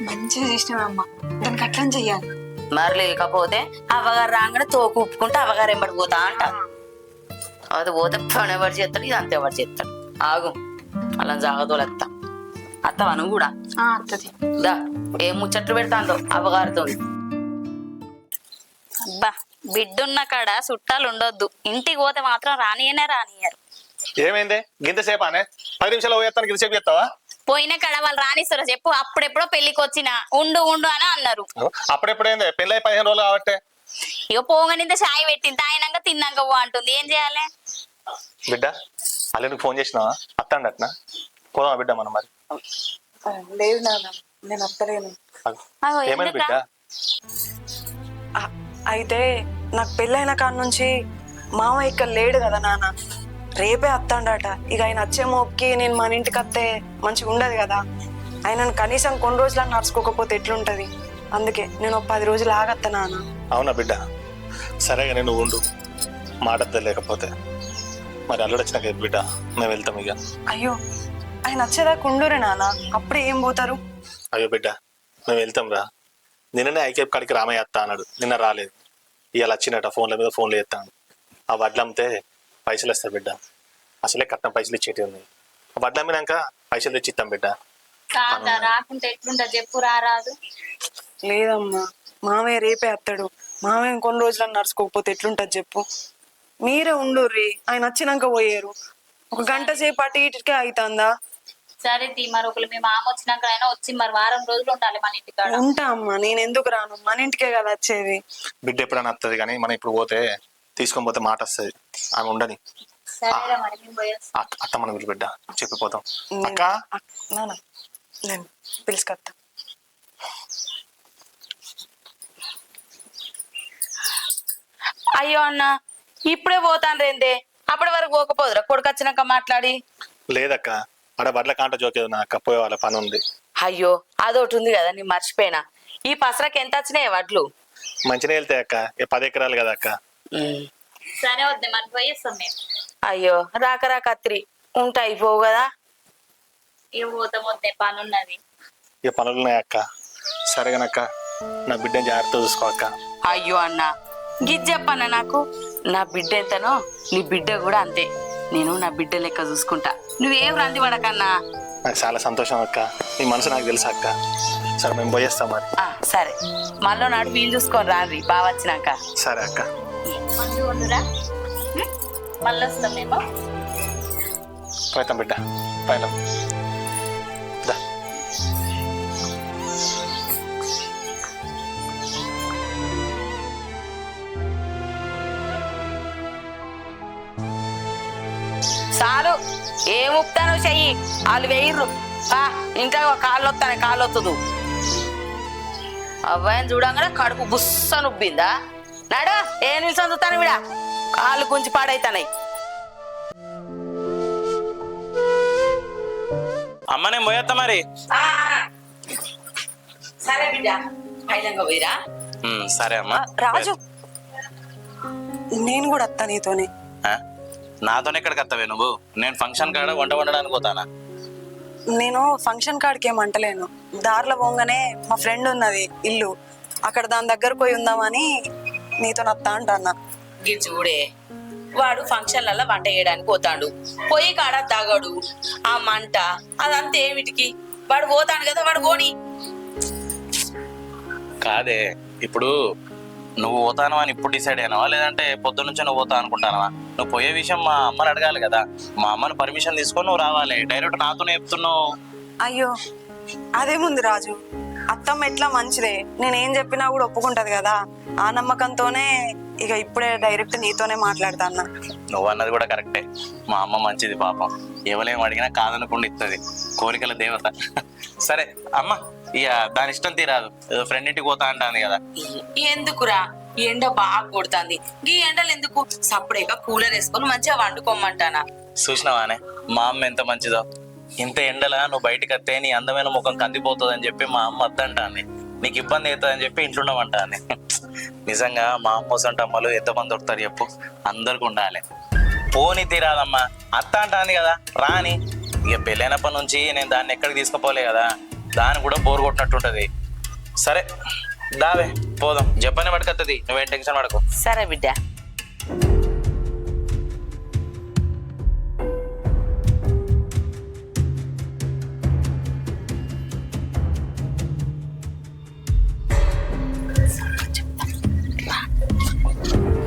మంచిగా చేసినావమ్మా, దానికి అట్లా చెయ్యాలి. మరి లేకపోతే అవ్వగారు రాగానే తోకు ఉప్పుకుంటే అవ్వగారు ఎంబడి పోతా అంట. అది పోతే పని ఎవరు చేస్తాడు, ఇది అంత ఎవరు చేస్తాడు? ఆగు, అలా జాగదోలు అత్త. అత్తవా నువ్వు కూడా? అత్తది. దా, ఏం ముచ్చట్లు పెడతాందో అవ్వగారితో. అబ్బా, బిడ్డున్న కాడ చుట్టాలు ఉండొద్దు. ఇంటికి పోతే మాత్రం రానియరు. ఏమైంది గింతసేపు అనే? 10 నిమిషాలు పోయేస్తాను, గింతసేపు చేస్తావా? పోయిన కాడ వాళ్ళు రానిస్తారో చెప్పు? అప్పుడెప్పుడో పెళ్లికి వచ్చిన ఉండు అని అన్నారు. అప్పుడెప్పుడైంది? పెళ్ళై 15 రోజులు కాబట్టి. ఇక పోగానింత చాయ్ పెట్టింది, తాగినాక తిన్నాక పో అంటుంది. ఏం చేయాలి బిడ్డ? అల్లుడికి ఫోన్ చేసినావా? అత్తండి అట్నా? పోదామా బిడ్డ మనం మరి? లేదు నాన్న, నేను అత్తలేను. ఏమైంది బిడ్డ? అయితే నాకు పెళ్ళైన కాడ నుంచి మామ ఇక్కడ లేడు కదా నాన్న. రేపే అత్తాడట. ఇక ఆయన వచ్చే మోపుకి నేను మన ఇంటికి వస్తే మంచిగా ఉండదు కదా. ఆయనను కనీసం కొన్ని రోజులు నడుచుకోకపోతే ఎట్లుంటది? అందుకే నేను 10 రోజులు ఆగత్తా నాన్న. అవునా బిడ్డ? సరేగా, నేను ఉండు, మాటద్దా. లేకపోతే మరి అల్లుడు వచ్చినాక బిడ్డ మేము వెళ్తాం ఇక. అయ్యో, ఆయన వచ్చేదాకా ఉండురే నాన్న, అప్పుడే ఏం పోతారు? అయ్యో బిడ్డ, మేము వెళ్తాం రా. నిన్ననే ఐకేప్ కాడికి రామయ్య అత్త అన్నాడు, నిన్న రాలేదు. ఇవాళ వచ్చినట్ట ఫోన్ల మీద ఫోన్లు చేస్తాను. ఆ వడ్లు అమ్మితే పైసలు వస్తాయి బిడ్డ. అసలే కట్నం పైసలు ఇచ్చేటి ఉన్నాయి. ఆ వడ్లు అమ్మినాక పైసలు తెచ్చి ఇస్తాం బిడ్డ. రాకుంటే ఎట్లుంటా చెప్పు? రారాదు. లేదమ్మా, మామయ్య రేపే వస్తాడు. మామయ్య కొన్ని రోజులను నడుచుకోకపోతే ఎట్లుంటది చెప్పు? మీరే ఉండుర్రి, ఆయన వచ్చినాక పోయారు. ఒక గంట సేపు అటు ఇటుకే అవుతుందా? సరే తీ మరి ఒకళ్ళు మీ మామ వచ్చినాక అయినా వచ్చి మరి వారం రోజులు ఉండాలి మన ఇంటికాడ. ఉంటా అమ్మా, నేను ఎందుకు రాను, మన ఇంటికే కదా వచ్చేది. బిడ్డ ఎప్పుడైనా వస్తుంది కానీ మనం ఇప్పుడు పోతే తీసుకొని పోతే మాట వస్తుంది. ఆమె ఉండని. సరేరా మరి మేము పోయేస్తాం. అత్త మన బిడ్డ చెప్పిపోతాం. అక్క నాన్న నేను పిలుచుకొస్తా. అయ్యో అన్న ఇప్పుడే పోతాను రేందే, అప్పటి వరకు పోకపోదురా కొడుకు వచ్చినాక మాట్లాడి. లేదక్క, ఆడ బడ్ల కాంట జోకేది నా అక్క, పోయే వాళ్ళ పని ఉంది. అయ్యో అదొకటి ఉంది కదా, నీ మర్చిపోయినా. ఈ పసరకి ఎంత వచ్చినాయి వడ్లు? మంచిగా వెళ్తాయి అక్క, 10 ఎకరాలు కదా అక్క. సరే వద్దే మరి పోయేస్తాం మేము. అయ్యో రాక రాక కత్తిరి ఉంటా అయిపోవు కదా. ఇక పోతాం వద్దే, పని ఉన్నది. ఇక పనులు ఉన్నాయి అక్క. సరేగానక్క, నా బిడ్డని జాగ్రత్త చూసుకో అక్క. అయ్యో అన్న గిజ్ చెప్పన్న నాకు, నా బిడ్డ ఎంతనో నీ బిడ్డ కూడా అంతే. నేను నా బిడ్డ లెక్క చూసుకుంటా, నువ్వేం రంది పడకన్నా. నాకు చాలా సంతోషం అక్క, నీ మనసు నాకు తెలుసు అక్క. సరే మేము పోయేస్తాం మరి. సరే మళ్ళీ నాడు వీలు చూసుకొని రాండి బాగా వచ్చినాక. సరే అక్క. మంచిగా ఉండురా, మళ్ళీ వస్తాం మేము. పోతాం బిడ్డ, పైన చాలు ఏం ఉప్తాను చెయ్యి, వాళ్ళు వేయర్రు. ఇంకా కాళ్ళు వస్తాను, కాళ్ళు వత్తదు. అబ్బాయిని చూడంగానే కడుపు బుస్స నుబ్బిందా. నాడు ఏ నిల్చొని చూస్తాను విడా, కాళ్ళు గుంచి పాడైతానాయి. అమ్మ నేను పోయేస్తా మరి. సరే బిడ్డ పైలంగా పోయిరా. సరే అమ్మా. రాజు నేను కూడా వస్తా నీతోనే. నాతోనే ఎక్కడికి వస్తావే నువ్వు? నేను ఫంక్షన్ కాడ వంట వండడానికి పోతానా? నేను ఫంక్షన్ కాడికి ఏమంటలేను, దారిలో పోగానే మా ఫ్రెండ్ ఉన్నది ఇల్లు, అక్కడ దాని దగ్గర పోయి ఉందామని నీతో వస్తా అంటన్నా. గి చూడే, వాడు ఫంక్షన్లలో వంట చేయడానికి పోతాడు, పొయ్యి కాడ తాగాడు, ఆ మంట అదంతా ఏమిటికి? వాడు పోతాడు కదా, వాడు పోని. కాదే, ఇప్పుడు నువ్వు పోతాను అని ఇప్పుడు డిసైడ్ అయినావా, లేదంటే పొద్దు నుంచే నువ్వు పోతా అనుకుంటానవా? నువ్వు పోయే విషయం మా అమ్మని అడగాలి కదా. మా అమ్మని పర్మిషన్ తీసుకొని నువ్వు రావాలి. డైరెక్ట్ నాతోనే చెప్తున్నావు. అయ్యో అదేముంది రాజు, అత్తమ్మ ఎట్లా మంచిదే, నేనేం చెప్పినా కూడా ఒప్పుకుంటది కదా. ఆ నమ్మకంతోనే ఇక ఇప్పుడే డైరెక్ట్ నీతోనే మాట్లాడతా అన్న. నువ్వు అన్నది కూడా కరెక్టే. మా అమ్మ మంచిది పాపం, ఎవరేం అడిగినా కాదనకుండా ఇస్తుంది, కోరికల దేవత. సరే అమ్మ, ఇక దాని ఇష్టం తీరాదు, ఫ్రెండ్ ఇంటికి పోతా అంటాను కదా. ఎందుకురా, ఎండ బాగా కొడుతుంది, ఈ ఎండలు ఎందుకు? సపరేట్గా కూలర్ వేసుకొని మంచిగా వండుకోమంటానా. చూసినావానే మా అమ్మ ఎంత మంచిదో. ఇంత ఎండలా నువ్వు బయటకు వస్తే నీ అందమైన ముఖం కందిపోతుంది అని చెప్పి మా అమ్మ వద్దంటాన్ని, నీకు ఇబ్బంది అవుతుంది అని చెప్పి ఇంట్లో ఉండమంటాన్ని. నిజంగా మా అమ్మ వసంట అమ్మలు ఎంతమంది దొరుకుతారు చెప్పు? అందరికి ఉండాలి. పోనీ తీరాదమ్మా, అత్త అంటాంది కదా రాని. ఇక పెళ్ళైనప్పటి నుంచి నేను దాన్ని ఎక్కడికి తీసుకుపోలే కదా, దాన్ని కూడా బోర్ కొట్టినట్టుంటది. సరే దావే పోదాం, జపానే పట్టుకొస్తుంది, నువ్వేం టెన్షన్ పడకు. సరే బిడ్డ.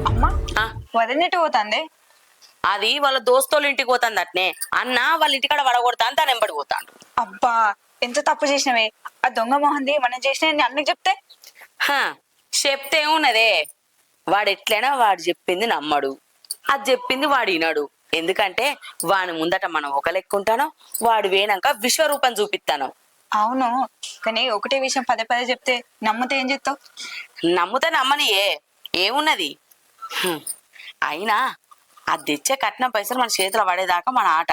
అమ్మా వదిలినట్టు పోతాంది. అది వాళ్ళ దోస్తోళ్ళ ఇంటికి పోతాంది అట్నే, అన్న వాళ్ళ ఇంటికాడ వడగొడతా అని తను ఎంబడి పోతాడు. అబ్బా ఎంత తప్పు చేసినవే, ఆ దొంగ మొహంది మనం చేసిన అన్నకి చెప్తే. చెప్తే ఏమున్నదే, వాడు ఎట్లైనా వాడు చెప్పింది నమ్మడు, అది చెప్పింది వాడు వినడు. ఎందుకంటే వాని ముందట మనం ఒక లెక్క ఉంటానో, వాడు వేనాక విశ్వరూపం చూపిస్తాను. అవును, కానీ ఒకటే విషయం పదే పదే చెప్తే నమ్మితే ఏం చేస్తావు? నమ్ముతా నమ్మనియే, ఏమున్నది. అయినా అది తెచ్చే కట్నం పైసలు మన చేతిలో పడేదాకా మన ఆట.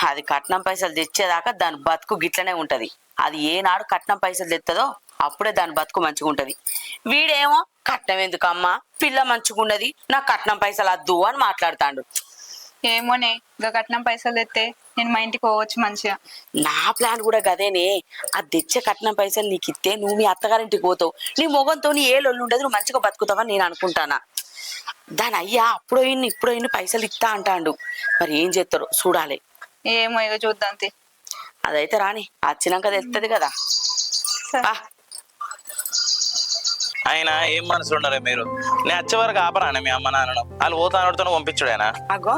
అది కట్నం పైసలు తెచ్చేదాకా దాని బతుకు గిట్లనే ఉంటది. అది ఏనాడు కట్నం పైసలు తెత్తదో అప్పుడే దాని బతుకు మంచిగా ఉంటది. వీడేమో కట్నం ఎందుకమ్మా, పిల్ల మంచిగున్నది, నాకు కట్నం పైసలు వద్దు అని మాట్లాడుతాడు. ఏమోనే, ఇంకా కట్నం పైసలు తెస్తే నేను మా ఇంటికి పోవచ్చు మంచిగా. నా ప్లాన్ కూడా గదేనే. అది తెచ్చే కట్నం పైసలు నీకు ఇస్తే నువ్వు మీ అత్తగారింటికి పోతావు, నీ మొగంతో ఏ లొల్లు ఉండదు, నువ్వు మంచిగా బతుకుతావని నేను అనుకుంటానా. దాని అయ్యా అప్పుడో ఇన్ని పైసలు ఇస్తా అంటాడు. మరి ఏం చేస్తారో చూడాలి. ఏమో ఇక చూద్దాం. అదైతే రాని, వచ్చినాక తెలుస్తుంది కదా. ఆయన ఏం మనసులు ఉండరే మీరు? నేను వచ్చే వరకు ఆపరానే మీ అమ్మ నాన్నను? వాళ్ళు పోతానడుతో పంపించుడేనా? అగో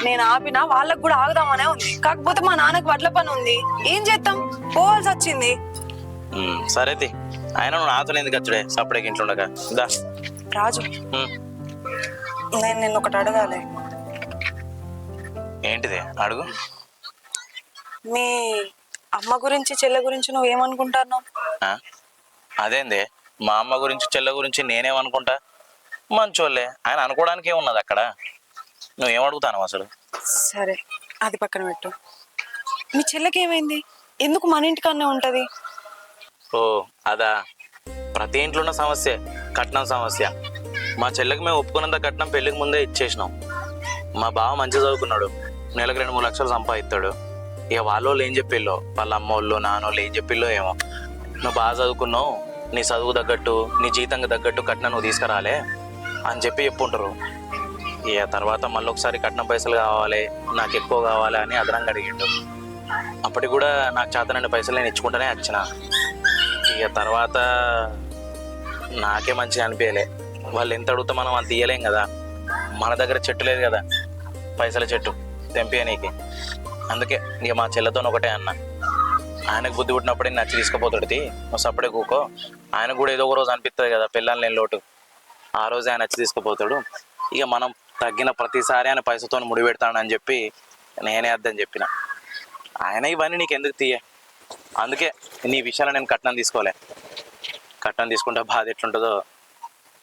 నేను ఆపినా వాళ్ళకు కూడా ఆగుదామనే ఉంది. కాకపోతే మా నాన్నకు వడ్ల పని ఉంది, ఏం చేద్దాం, పోవాల్సి వచ్చింది. సరే తి. ఆయన నువ్వు నాతో ఎందుకు వచ్చుడే సపరేట్ ఇంట్లో ఉండగా దా. రాజు, ఉమ్, నేను నిన్ను ఒకటి అడగాలి. ఏంటిది అడుగు. మీ అమ్మ గురించి చెల్లె గురించి నువ్వేమనుకుంటున్నావు? ఆ? అదేంది, మా అమ్మ గురించి చెల్లె గురించి నేనేమనుకుంటా? మంచోళ్ళే, ఆయన అనుకోవడానికి ఏమున్నది అక్కడ? నువ్వేమడుగుతాను అసలు? సరే, అది పక్కన పెట్టు. మీ చెల్లెకి ఏమైంది? ఎందుకు మన ఇంటికన్నా ఉంటది? ఓ అదా, ప్రతి ఇంట్లో ఉన్న సమస్య కట్నం సమస్య. మా చెల్లెకి మేము ఒప్పుకున్నంత కట్నం పెళ్లికి ముందే ఇచ్చేసినాం. మా బావ మంచిగా చదువుకున్నాడు, నెలకు 2-3 లక్షలు సంపాదిస్తాడు. ఇక వాళ్ళు ఏం చెప్పిల్లో, వాళ్ళ అమ్మోళ్ళు నాన్నోళ్ళు ఏం చెప్పిల్లో ఏమో, నువ్వు బాగా చదువుకున్నావు, నీ చదువు తగ్గట్టు నీ జీతంగా తగ్గట్టు కట్నం నువ్వు తీసుకురాలే అని చెప్పి చెప్పుంటారు. ఇక తర్వాత మళ్ళీ ఒకసారి కట్నం పైసలు కావాలి, నాకు ఎక్కువ కావాలి అని అదనంగా అడిగిండు. అప్పటికి కూడా నాకు చేతనండి పైసలు నేను ఇచ్చుకుంటూనే వచ్చిన. ఇక తర్వాత నాకే మంచిగా అనిపించలే. వాళ్ళు ఎంత అడుగుతా మనం అంత ఇయ్యలేం కదా, మన దగ్గర చెట్టు లేదు కదా పైసల చెట్టు తెంపియనీకి. అందుకే ఇక మా చెల్లెతో ఒకటే అన్న, ఆయనకు బుద్ధి పుట్టినప్పుడే నచ్చి తీసుకుపోతాడు, నువ్వు సప్పుడే కూకో. ఆయనకు కూడా ఏదో ఒక రోజు అనిపిస్తుంది కదా పిల్లలు లేని లోటు, ఆ రోజు ఆయన నచ్చి తీసుకుపోతాడు. ఇక మనం తగ్గిన ప్రతిసారి ఆయన పైసతో ముడి పెడతాడని చెప్పి నేనే అద్దని చెప్పిన. ఆయన ఇవన్నీ నీకు ఎందుకు తీయ, అందుకే నీ విషయాలు నేను కట్నం తీసుకోలే. కట్నం తీసుకుంటే బాధ ఎట్లుంటుందో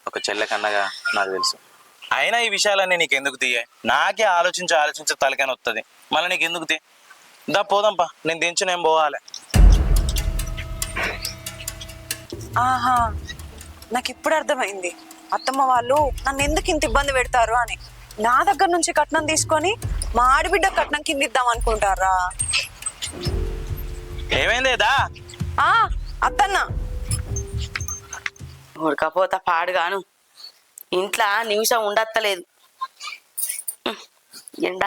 ఒక చెల్లె కన్నగా నాకు తెలుసు. అయినా ఈ విషయాలన్నీ నీకు ఎందుకు తీయ, నాకే ఆలోచించి తలకని వస్తుంది, మళ్ళీ నీకు ఎందుకు తీ. దా పోదాంపా, నేను దించి నేను పోవాలి. ఆహా, నాకు ఇప్పుడు అర్థమైంది అత్తమ్మ వాళ్ళు నన్ను ఎందుకు ఇంత ఇబ్బంది పెడతారు అని. నా దగ్గర నుంచి కట్నం తీసుకొని మా ఆడబిడ్డ కట్నం కింద ఇద్దాం అనుకుంటారా? ఏమైందేదా? అత్తన్న ఉడకపోతా పాడుగాను, ఇంట్లో నిమిషం ఉండత్తలేదు. ఎండ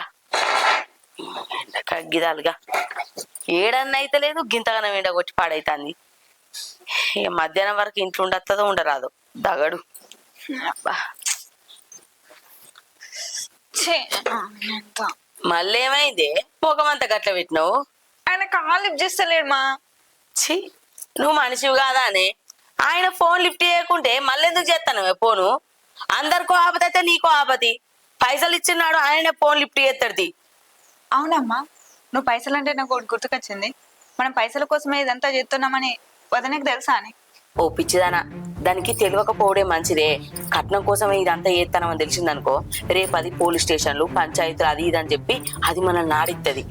ఎండ కగ్గిదాలుగా ఏడన్న అయితే లేదు, గింతగానం ఎండ కొట్టి పాడైతుంది. ఇక మధ్యాహ్నం వరకు ఇంట్లో ఉండత్తదో ఉండరాదు దగడు. అబ్బా, మళ్ళీ ఏమైంది? పొగమంతా గట్ల పెట్టినావు? ఆయన కాల్ లిఫ్ట్ చేస్తలేడు మా. ఛీ, నువ్వు మనిషివి కాదా అని ఆయన ఫోన్ లిఫ్ట్ చేయకుంటే మళ్ళీ ఎందుకు చేస్తాను ఫోను? అందరికో ఆపతి అయితే నీకో ఆపతి. పైసలు ఇచ్చినాడు ఆయనే ఫోన్ లిఫ్ట్ చేస్తాడు. అవునమ్మా, నువ్వు పైసలు అంటే నాకు ఒకటి గుర్తుకొచ్చింది. మనం పైసల కోసమే ఇదంతా చేస్తున్నామని వదనకు తెలుసా అని. ఓ పిచ్చిదానా, దానికి తెలియకపోవడే మంచిదే. కట్నం కోసమే ఇదంతా చేస్తానమని తెలిసిందనుకో, రేపు అది పోలీస్ స్టేషన్లు పంచాయతీలు అది ఇది అని చెప్పి అది మనల్ని నాడిస్తుంది.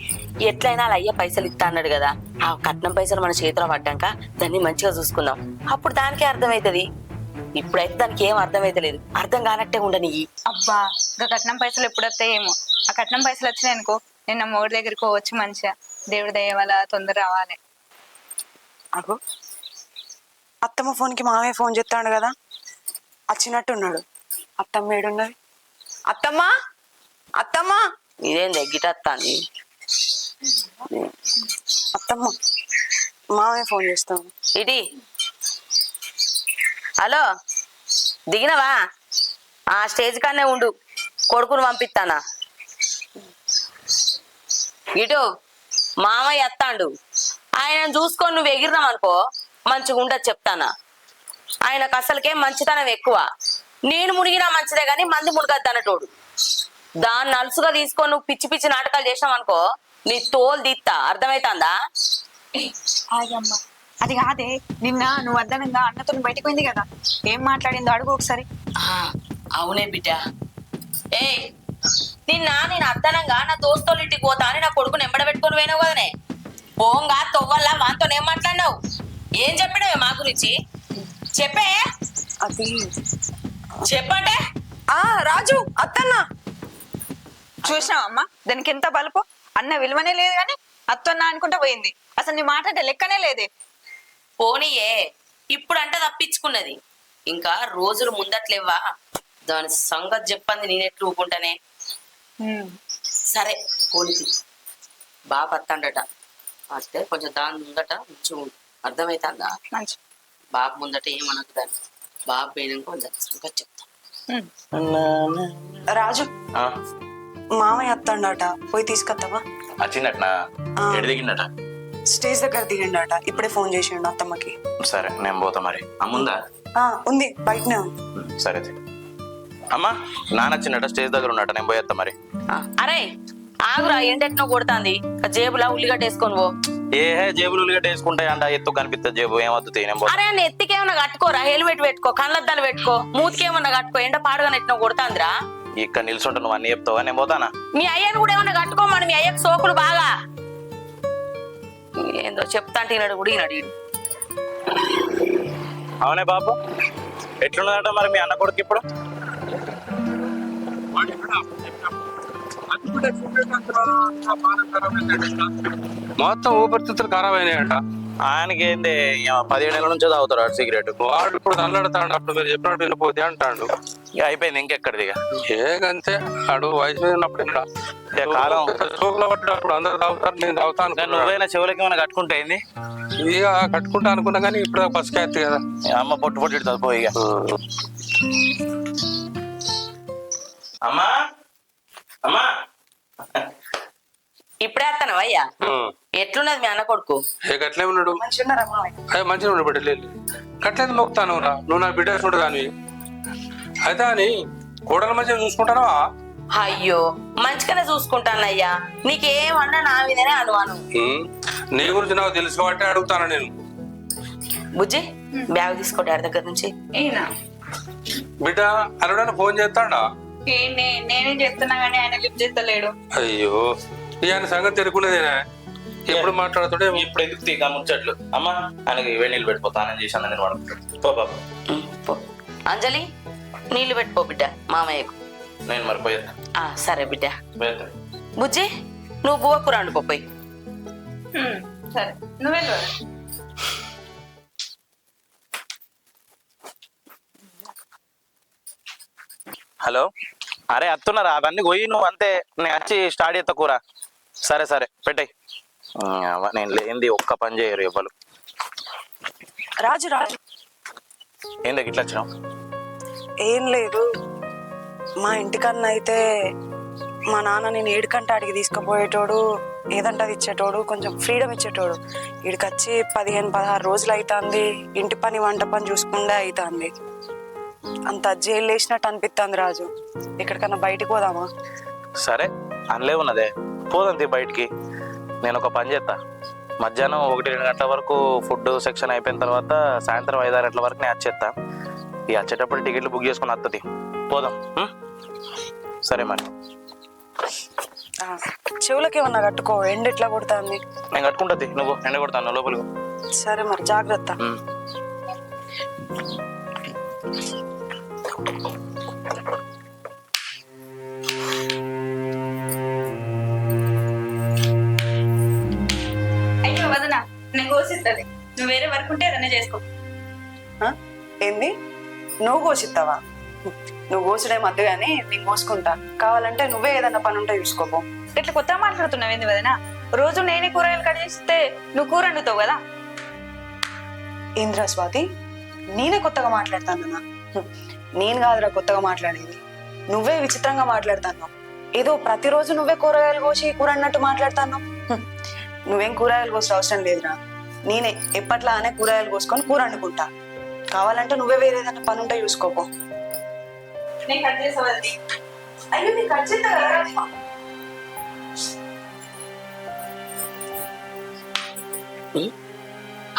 ఎట్లయినా అలా అయ్యే పైసలు ఇస్తా అన్నాడు కదా, ఆ కట్నం పైసలు మన చేతిలో పడ్డాక దాన్ని మంచిగా చూసుకుందాం, అప్పుడు దానికే అర్థమవుతుంది. ఇప్పుడైతే దానికి ఏం అర్థమైతలేదు, అర్థం కానట్టే ఉండని. అబ్బా, ఇంకా కట్నం పైసలు ఎప్పుడు వస్తాయేమో. ఆ కట్నం పైసలు వచ్చినాయి అనుకో, నిన్న మూడు దగ్గరికి వచ్చి మంచిగా దేవుడి దయ వల్ల తొందర రావాలి. అగో, అత్తమ్మ ఫోన్కి మామయ్య ఫోన్ చేస్తాడు కదా, వచ్చినట్టున్నాడు. అత్తమ్మ ఏడున్నది? అత్తమ్మ, అత్తమ్మ, ఇదేం దగ్గిటత్తాంది. అత్తమ్మ, మామయ్య ఫోన్ చేస్తాను. ఇటీ, హలో, దిగినవా? ఆ స్టేజ్ కానే ఉండు, కొడుకును పంపిస్తానా. ఇటు మామయ్య ఎత్తాండు, ఆయన చూసుకొని నువ్వు ఎగిరినావు అనుకో మంచిగా ఉండదు చెప్తానా. ఆయనకు అసలుకే మంచితనం ఎక్కువ. నేను మునిగినా మంచిదే కానీ మంది మునగద్దు అన్నటోడు. దాన్ని అలుసుగా తీసుకొని నువ్వు పిచ్చి పిచ్చి నాటకాలు చేసినావు అనుకో నీ తోలు తీస్తా, అర్థమైతుందా? అయ్యమ్మ, అది కాదే, నిన్న నువ్వు అర్థనంగా అన్నతో బయటకు పోయింది కదా, ఏం మాట్లాడిందో అడుగు ఒకసారి. అవునే బిడ్డ. ఏయ్, నేను అర్థనంగా నా దోస్తోళ్ళ ఇంటికి పోతా అని నా కొడుకుని ఎంబడ పెట్టుకొని పోయినావు కదనే. పోంగా తొవ్వల్లా వాంతో ఏం మాట్లాడినావు? ఏం చెప్పినావే మా గురించి? చెప్పే. అది చెప్పంటే. రాజు, అత్తన్న. చూసినావు అమ్మా, దానికి ఎంత బలుపు. అన్న విలువనే లేదు కానీ అత్తన్నా అనుకుంటా పోయింది. అసలు నీ మాట అంటే లెక్కనే లేదే. పోనీయే, ఇప్పుడంటే తప్పించుకున్నది, ఇంకా రోజులు ముందట్లేవా? దాని సంగతి చెప్పంది నేనెట్లు ఊకుంటానే. సరే పోనీకి బాగా పత్తండట, అస్తే కొంచెం దాని ముందట కొంచెం అర్థమవుతుందా? మంచి బాబు ముందట ఏమనకు దాన్ని, బాబు పోయినాక కొంచెం సంగతి చెప్తా. రాజు, మామయ్య అత్తండట, పోయి తీసుకొస్తావా? వచ్చిందటనా? ఎడి దిగిందట? స్టేజ్ దగ్గర దిగిండట, ఇప్పుడే ఫోన్ చేసిండు అత్తమ్మకి. సరే నేను పోతా మరి. అమ్ముందా? ఉంది, బయటనే ఉంది. సరే అమ్మా, నాన్న వచ్చిందట, స్టేజ్ దగ్గర ఉన్నట, నేను పోయేస్తా మరి. అరే ఆగురా, ఏంటెట్నో కొడుతుంది. జేబులా ఉల్లిగడ్డ వేసుకొని పో. జేబులు ఉల్లిగడ్డ వేసుకుంటాయి అంట, ఎత్తు కనిపిస్తుంది జేబు, ఏమద్దు నేను. అరే అన్న ఎత్తికేమన్నా కట్టుకోరా, హెల్మెట్ పెట్టుకో, కళ్ళద్దాలు పెట్టుకో, మూతికేమన్నా కట్టుకో, ఎండ పాడుగా ఎట్నో కొడుతుందిరా. ఇక్కడ నిల్చుంటా, నువ్వు అన్ని చెప్తావా? నేను పోతానా? మీ అయ్యను కూడా ఏమన్నా కట్టుకోమని, మీ అయ్యకు సోకులు బాగా. ఏందో చెప్తా అంటే ఈనాడు కూడా ఈనాడు. అవునే బాబు, ఎట్లున్నదట మరి మీ అన్న కొడుకు ఇప్పుడు? మొత్తం ఊపిరితిత్తులు ఖరాబ్ అయినాయంట. ఆయనకి ఏంది 17 నెలల నుంచో తాగుతాడు సిగరెట్. వాడు ఇప్పుడు తల్లడతాడు, అప్పుడు మీరు చెప్పినట్టు వెళ్ళిపోతే అంటాడు. ఇక అయిపోయింది, ఇంకెక్కడిది ఇక. ఏగంతే ఆడు వయసు మీద ఉన్నప్పుడు ఇంకా కాలం సోకులు పట్టేటప్పుడు అందరు తాగుతారు, నేను తాగుతాను. నువ్వైనా చెవులకి ఏమైనా కట్టుకుంటే ఏంది? ఇక కట్టుకుంటా అనుకున్నా కానీ ఇప్పుడు పసుకేస్తుంది కదా. అమ్మ పొట్టు పొట్టు చదువు ఇక. అమ్మా అమ్మా, ఇప్పుడే వస్తాను అయ్యా. ఎట్లున్నది మీ అన్న కొడుకు? ఏ గట్లే ఉన్నాడు, మంచిగున్నారా మామయ్య? అదే మంచిగా ఉండు బిడ్డ. గట్లేదు మొక్కుతాను రా, నువ్వు నా బిడ్డ చూడు కానీ. అయితే అని కోడల మంచిగా చూసుకుంటావా? అయ్యో మంచిగానే చూసుకుంటానయ్యా, నీకేమన్నా నా మీదనే అనుమానం. నీ గురించి నాకు తెలుసు కాబట్టి అడుగుతాను నేను. బుజ్జి బ్యాగ్ తీసుకో డాడీ దగ్గర నుంచి. బిడ్డ అల్లుడని ఫోన్ చేస్తాడా? నేనే చెప్తున్నా కానీ ఆయన లిఫ్ట్ చేస్తలేడు. అయ్యో ఆయన సంగతి తెలుకునేదేనా, ఎప్పుడు మాట్లాడుతుంటే. ఇప్పుడు ఎందుకు తీగా ముచ్చట్లు? అమ్మా ఆయనకి వేడి నీళ్ళు పెట్టిపోతానని చేశాను నేను. వాడు పో బాబు. పో. అంజలి నీళ్లు పెట్టుకో బిడ్డ మామయ్యకు. నేను మరి పోయేస్తా. సరే బిడ్డ. పోయేస్తా. బుజ్జి నువ్వు బువ్వ కూర వండుకోపోయి. సరే నువ్వు వెళ్ళు. హలో, అరే అత్తున్నారా? అవన్నీ పోయి నువ్వు అంతే, నేను వచ్చి స్టార్ట్ చేస్తా కూర. సరే సరే పెట్టాయి. నేను లేనిది ఒక్క పని చేయరు ఇవ్వలు. రాజు రాజు, ఏంది ఇట్లా వచ్చినావు? ఏం లేదు, మా ఇంటికన్నా అయితే మా నాన్న నేను ఏడుకంటే అడిగి తీసుకుపోయేటోడు, ఏదంటే అది ఇచ్చేటోడు, కొంచెం ఫ్రీడమ్ ఇచ్చేటోడు. వీడికి వచ్చి 15-16 రోజులు అవుతుంది. ఇంటి పని వంట పని చూసుకుంటే అవుతుంది. అంత జైలు వేసినట్టు అనిపిస్తుంది రాజు. ఎక్కడికన్నా బయటికి పోదామా? సరే అనలే ఉన్నదే, పోదంతి బయటికి. నేను ఒక పని చేస్తా, మధ్యాహ్నం 1-2 గంటల వరకు ఫుడ్ సెక్షన్ అయిపోయిన తర్వాత సాయంత్రం 5-6 గంటల వరకు నేను వచ్చేస్తా. ఇక వచ్చేటప్పుడు టికెట్లు బుక్ చేసుకుని వస్తుంది, పోదాం. సరే మరి. చెవులకి ఏమన్నా కట్టుకో, ఎండ ఎట్లా కొడుతుంది. నేను కట్టుకుంటుంది, నువ్వు ఎండ కొడతాను లోపలికి. సరే మరి, జాగ్రత్త. అయ్యో వదనా, నేను కోసిస్తుంది. నువ్వు వేరే వర్క్ ఉంటే ఏదైనా చేసుకో. ఏంది? నువ్వు కోసిస్తావా? నువ్వు కోసుడే మద్దు కానీ నేను కోసుకుంటా. కావాలంటే నువ్వే ఏదన్నా పని ఉంటే చూసుకోపో. ఇట్లా కొత్తగా మాట్లాడుతున్నావు ఏంది వదనా? రోజు నేనే కూరగాయలు కట్ చేస్తే నువ్వు కూర వండుతావు కదా. ఏంద్రా స్వాతి, నేనే కొత్తగా మాట్లాడతానన్నా? నేను కాదురా కొత్తగా మాట్లాడేది, నువ్వే విచిత్రంగా మాట్లాడతాను. ఏదో ప్రతిరోజు నువ్వే కూరగాయలు కోసి కూర అన్నట్టు మాట్లాడతాను. నువ్వేం కూరగాయలు కోసే అవసరం లేదురా, నేనే ఎప్పట్లానే కూరగాయలు కోసుకొని కూర వండుకుంటా. కావాలంటే నువ్వే వేరే ఏదైనా పని ఉంటే చూసుకోపో. నేను కట్ చేసేవాళ్ళది. అయ్యో నేను కట్ చేస్తా కదా.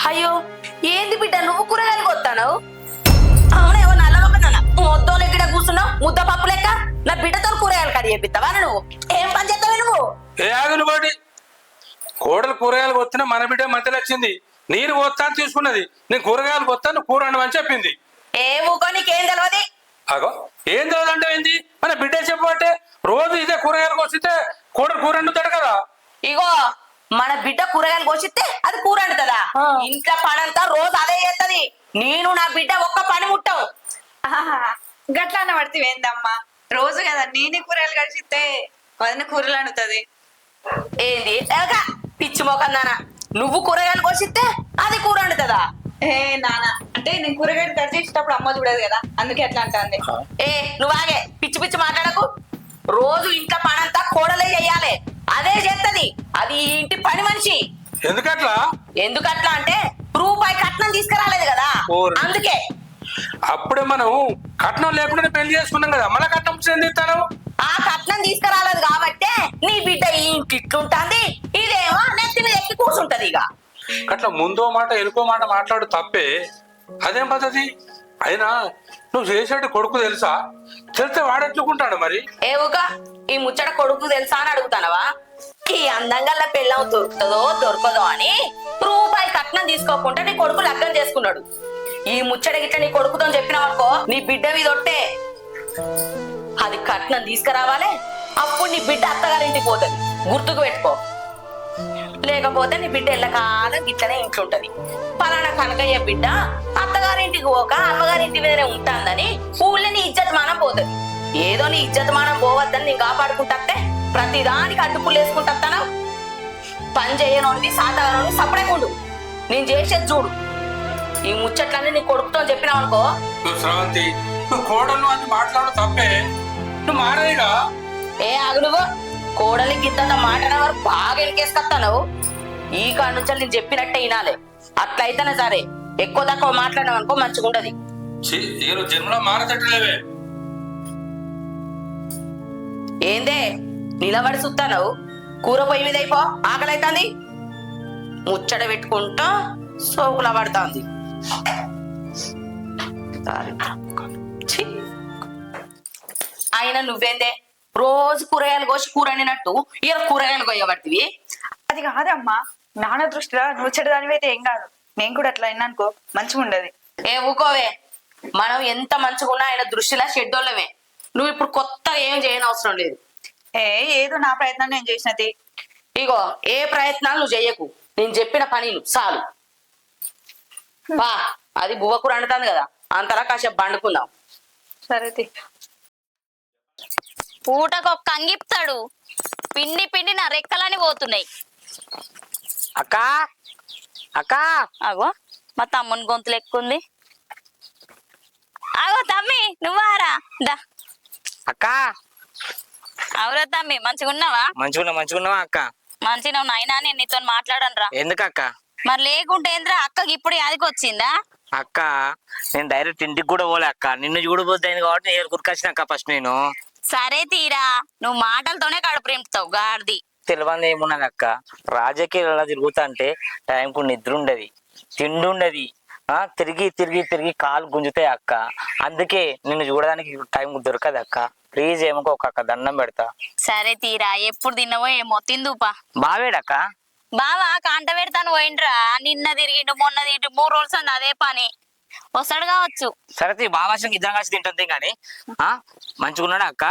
అయ్యో ఏంది బిడ్డ నువ్వు కూరగాయలు కొత్తాను? అవునేవో నల్లగొక్కనా మొత్తం లెక్కడ కూర్చున్నావు ముద్ద పప్పు లెక్క. నా బిడ్డతో కూరగాయలు కడి చేపిస్తావా? నువ్వు ఏం పని చేస్తావా నువ్వు? ఏ ఆగులు బాటి, కోడలు కూరగాయలు కొత్తినా మన బిడ్డ మధ్యలో వచ్చింది. నీరు పోతాను తీసుకున్నది, నేను కూరగాయలు కొత్తాను కూర వండమని చెప్పింది. ఏ ఊకో నీకేం తెలియదు. అగో ఏం తెలియదు అంటే ఏంది? మన బిడ్డ చెప్పబట్టే రోజు ఇదే కూరగాయలు కొచ్చితే కోడలు కూర వండుతాడు కదా. ఇగో మన బిడ్డ కూరగాయలు కోసిస్తే అది కూర వండుతుందా? ఇంట్లో పనంతా రోజు అదే చేస్తది. నేను నా బిడ్డ ఒక్క పని ముట్టవు. గట్లా అన్న పడితే ఏందమ్మా? రోజు కదా నేనే కూరగాయలు కడిచిస్తే వదిన కూరలు వండుతుంది. ఏంది పిచ్చి మొకందానా? నువ్వు కూరగాయలు కోసిస్తే అది కూర వండుతుందా? ఏ నాన్న, అంటే నేను కూరగాయలు కట్ చేసేటప్పుడు అమ్మ చూడదు కదా, అందుకే అట్లా అంటుంది. ఏ నువ్వు ఆగే, పిచ్చి పిచ్చి మాట్లాడకు. రోజు ఇంట్లో పనంతా కోడలే చెయ్యాలి, అదే చేస్తది. అది ఈ ఇంటి పని మనిషి. ఎందుకట్లా? ఎందుకట్లా అంటే రూపాయి కట్నం తీసుకురాలేదు కదా, ఓరి. అందుకే. అప్పుడే మనం కట్నం లేకుండా పెళ్లి చేసుకున్నాం కదా, మళ్ళా కట్నం చెందిస్తాను. ఆ కట్నం తీసుకురాలేదు కాబట్టే నీ బిడ్డ ఈ ఇంటి ఇట్లుంటుంది, ఇదేమో నెత్తి మీద ఎక్కి కూర్చుంటది. ఇక అట్లా ముందో మాట వెనుకో మాట మాట్లాడు తప్పే. అదేం పద్ధతి? అయినా నువ్వు చేసేటి కొడుకు తెలుసా? తెలిస్తే వాడెట్లుకుంటాడు మరి? ఏవుగా ఈ ముచ్చట కొడుకు తెలుసా అని అడుగుతానవా? ఈ అందంగా పెళ్ళం దొరుకుతుందో దొరకదో అని రూపాయి కట్నం తీసుకోకుండా నీ కొడుకు లగ్నం చేసుకున్నాడు. ఈ ముచ్చట గిట్ల నీ కొడుకుతో చెప్పినావనుకో నీ బిడ్డ మీద ఒట్టే. అది కట్నం తీసుకురావాలి, అప్పుడు నీ బిడ్డ అత్తగారింటికి పోతుంది, గుర్తుకు పెట్టుకో. లేకపోతే నీ బిడ్డ ఎల్లకాలం గిట్లనే ఇంట్లో ఉంటది. పలానా కనకయ్య బిడ్డ అత్తగారింటికి పోక అమ్మగారింటి మీదనే ఉంటాందని ఊళ్ళో నీ ఇజ్జత్ మానం పోతుంది. ఏదో నీ ఇజ్జత్ మానం పోవద్దని నేను కాపాడుకుంటే ప్రతిదానికి అడ్డుపులు వేసుకుంటాను. పని చేయనోడివి సాతగానోడివి సపడేకుండు. నేను చేసేది చూడు. ఈ ముచ్చట్లన్నీ నీ కొడుకుతో చెప్పినావనుకో. నువ్వు శ్రవంతి, నువ్వు కోడలు అని మాట్లాడు తప్పే. నువ్వు మారేగా. ఏ ఆగు నువ్వు. కోడలి గిత్తంత మాట్లాడే వరకు బాగా వెనకేసుకొస్తావు. ఈ కాడ నుంచి నేను చెప్పినట్టే వినాలి. అట్లయితేనే సరే, ఎక్కువ తక్కువ మాట్లాడినావు అనుకో మంచిగా ఉండదు. ఈరోజు జన్మలో మారతట్టలేవే. ఏందే నిలబడి సుత్తావు? కూర పొయ్యి మీద అయిపో, ఆకలి అవుతుంది. ముచ్చట పెట్టుకుంటా సోకుల పడుతుంది. అయినా నువ్వేందే రోజు కూరగాయలు కోసి కూర వండినట్టు ఇలా కూరగాయలు కొయ్యబడుతుంది. అది కాదమ్మా, నాన్న దృష్టిలో నువ్వు చెడదానివైతే ఏం కాదు. నేను కూడా అట్లా అయినా అనుకో మంచిగా ఉండదు. ఏ ఊకోవే, మనం ఎంత మంచిగా ఉన్నా ఆయన దృష్టిలో షెడ్డోళ్ళమే. నువ్వు ఇప్పుడు కొత్తగా ఏం చేయని అవసరం లేదు. ఏదో నా ప్రయత్నం నేను చేసినది. ఇగో ఏ ప్రయత్నాలు నువ్వు చెయ్యకు, నేను చెప్పిన పనిలు చాలు. బా అది బువ్వ కూర అంటుంది కదా, అంతలా కాసేపు బండుకుందాం. సరే పూటకు ఒక్క అంగిపుతాడు, పిండి పిండి నా రెక్కలని పోతున్నాయి. అక్క అక్క అగో మా తమ్ముని గొంతులు ఎక్కుంది. అగో తమ్మి నువ్వారా దా. అక్క అవురా తమ్మి మంచిగా ఉన్నావా? మంచిగున్నావా అక్క? మంచిగా నాయనా, నేను నీతో మాట్లాడను రా. ఎందుకక్క? మరి లేకుంటే ఏంద్రా, అక్కకి ఇప్పుడు యాదికి వచ్చిందా? అక్క నేను డైరెక్ట్ ఇంటికి కూడా పోలే అక్క, నిన్ను చూడబోద్దాయింది కాబట్టి నేను గుర్కొచ్చిన అక్క ఫస్ట్. నేను సరే తీరా, నువ్వు మాటలతోనే కడుపు రింపుతావు గాడిది. తెలియదు ఏమున్నది అక్క, రాజకీయాలు తిరుగుతా అంటే టైంకు నిద్ర ఉండదు, తిండి ఉండదు, తిరిగి తిరిగి తిరిగి కాలు గుంజుతాయి అక్క. అందుకే నిన్ను చూడడానికి టైం దొరకదు అక్క. ప్లీజ్ ఏమో అక్క, దండం పెడతా. సరే తీరా, ఎప్పుడు తిన్నావో ఏమో తిందుపా. బావేడక్క? బావా కాంట పెడతాను పోయిండ్రా, నిన్న తిరిగిండు మొన్న తింటు 3 రోజులు అంది అదే పని. వస్తాడు కావచ్చు. సరే బాబాసం ఇద్దరం కలిసి తింటుంది కానీ మంచిగా ఉన్నాడా అక్క?